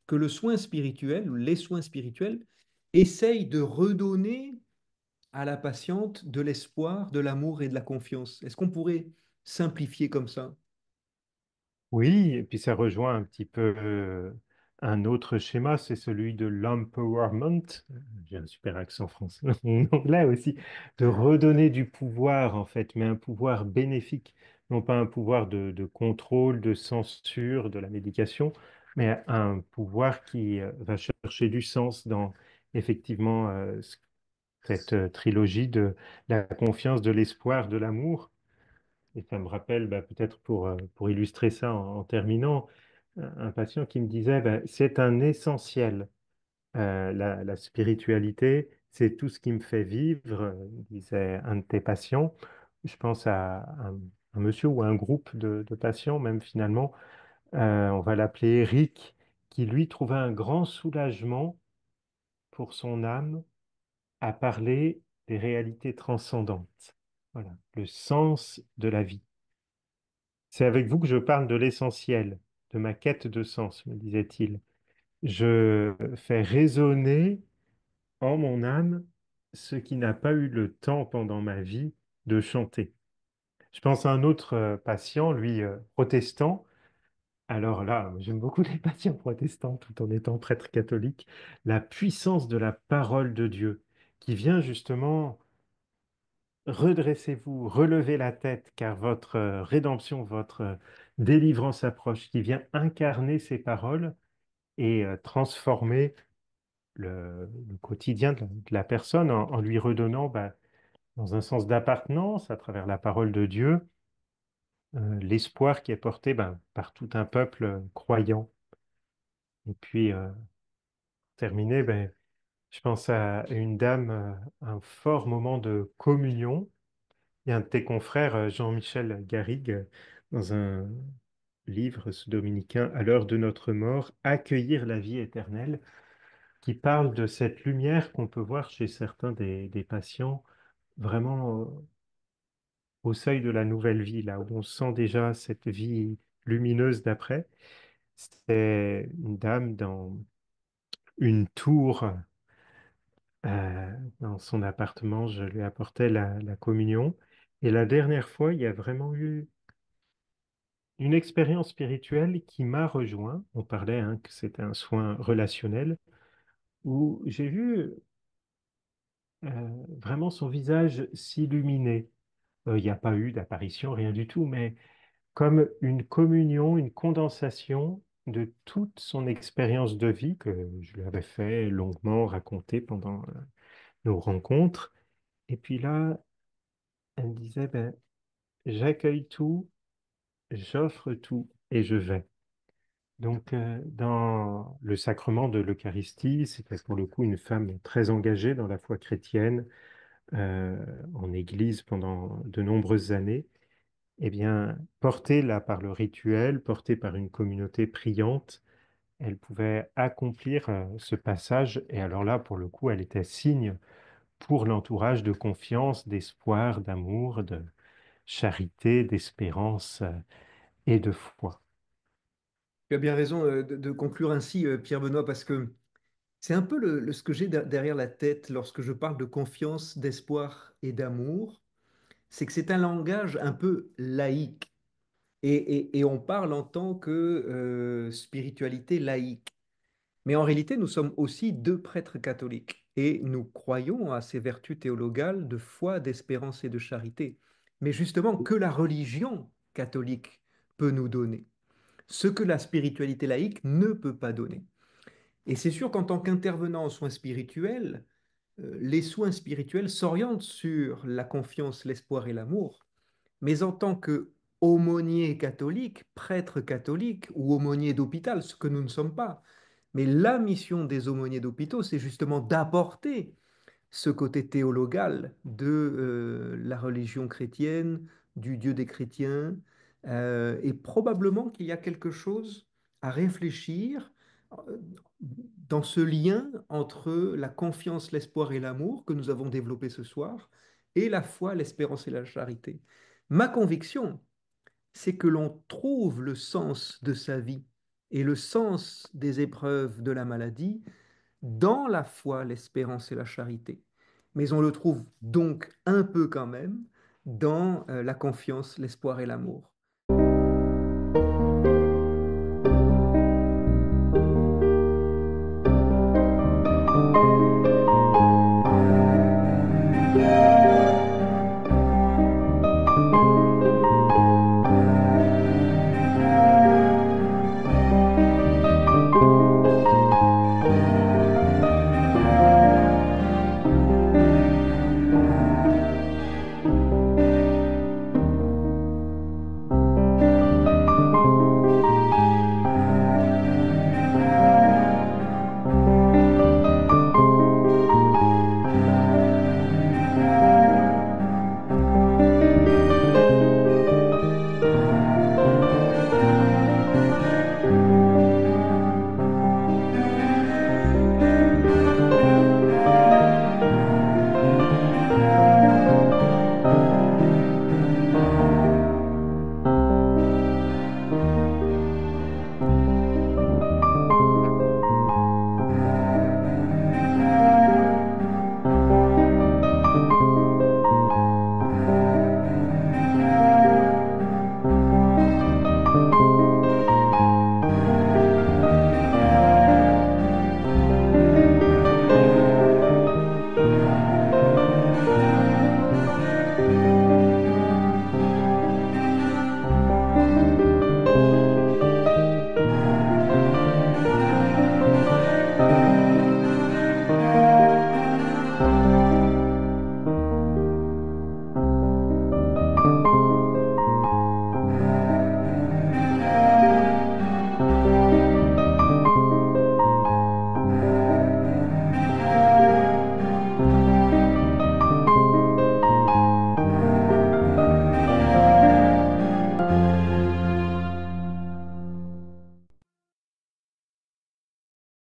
que le soin spirituel ou les soins spirituels essayent de redonner à la patiente de l'espoir, de l'amour et de la confiance? Est-ce qu'on pourrait simplifier comme ça? oui, et puis ça rejoint un petit peu un autre schéma, c'est celui de l'empowerment. J'ai un super accent français, en anglais aussi, de redonner du pouvoir en fait, mais un pouvoir bénéfique, non pas un pouvoir de contrôle, de censure de la médication, mais un pouvoir qui va chercher du sens dans effectivement cette trilogie de la confiance, de l'espoir, de l'amour. Et ça me rappelle, bah, peut-être pour illustrer ça en terminant, un patient qui me disait, bah, c'est un essentiel la spiritualité, c'est tout ce qui me fait vivre, disait un de tes patients. Je pense à un monsieur ou à un groupe de patients, même finalement, on va l'appeler Eric, qui lui trouvait un grand soulagement pour son âme à parler des réalités transcendantes. Voilà, le sens de la vie. C'est avec vous que je parle de l'essentiel, de ma quête de sens, me disait-il. Je fais résonner en mon âme ce qui n'a pas eu le temps pendant ma vie de chanter. Je pense à un autre patient, lui, protestant. Alors là, j'aime beaucoup les patients protestants tout en étant prêtre catholique. La puissance de la parole de Dieu qui vient justement redressez-vous, relevez la tête, car votre rédemption, votre délivrance approche, qui vient incarner ces paroles et transformer le quotidien de la personne en lui redonnant bah, dans un sens d'appartenance à travers la parole de Dieu, l'espoir qui est porté ben, par tout un peuple croyant. Et puis, terminé, ben, je pense à une dame, un fort moment de communion. Il y a un de tes confrères, Jean-Michel Garrigue, dans un livre ce dominicain, À l'heure de notre mort, Accueillir la vie éternelle, qui parle de cette lumière qu'on peut voir chez certains des patients, vraiment au seuil de la nouvelle vie, là où on sent déjà cette vie lumineuse d'après. C'était une dame dans une tour, dans son appartement, je lui apportais la communion. Et la dernière fois, il y a vraiment eu une expérience spirituelle qui m'a rejoint. On parlait hein, que c'était un soin relationnel, où j'ai vu vraiment son visage s'illuminer. Il n'y a pas eu d'apparition, rien du tout, mais comme une communion, une condensation de toute son expérience de vie que je lui avais fait longuement raconter pendant nos rencontres. Et puis là, elle me disait, ben, j'accueille tout, j'offre tout et je vais. Donc, dans le sacrement de l'Eucharistie, c'était pour le coup une femme très engagée dans la foi chrétienne, en Église pendant de nombreuses années. Eh bien, portée là par le rituel, portée par une communauté priante, elle pouvait accomplir ce passage. Et alors là, pour le coup, elle était signe pour l'entourage de confiance, d'espoir, d'amour, de charité, d'espérance et de foi. Tu as bien raison de conclure ainsi, Pierre-Benoît, parce que c'est un peu ce que j'ai derrière la tête lorsque je parle de confiance, d'espoir et d'amour, c'est que c'est un langage un peu laïque. Et on parle en tant que spiritualité laïque. Mais en réalité, nous sommes aussi deux prêtres catholiques et nous croyons à ces vertus théologales de foi, d'espérance et de charité. Mais justement, que la religion catholique peut nous donner, ce que la spiritualité laïque ne peut pas donner. Et c'est sûr qu'en tant qu'intervenant en soins spirituels, les soins spirituels s'orientent sur la confiance, l'espoir et l'amour. Mais en tant que aumônier catholique, prêtre catholique ou aumônier d'hôpital, ce que nous ne sommes pas, mais la mission des aumôniers d'hôpitaux, c'est justement d'apporter ce côté théologal de la religion chrétienne, du Dieu des chrétiens, et probablement qu'il y a quelque chose à réfléchir dans ce lien entre la confiance, l'espoir et l'amour que nous avons développé ce soir, et la foi, l'espérance et la charité. Ma conviction, c'est que l'on trouve le sens de sa vie et le sens des épreuves de la maladie dans la foi, l'espérance et la charité. Mais on le trouve donc un peu quand même dans la confiance, l'espoir et l'amour.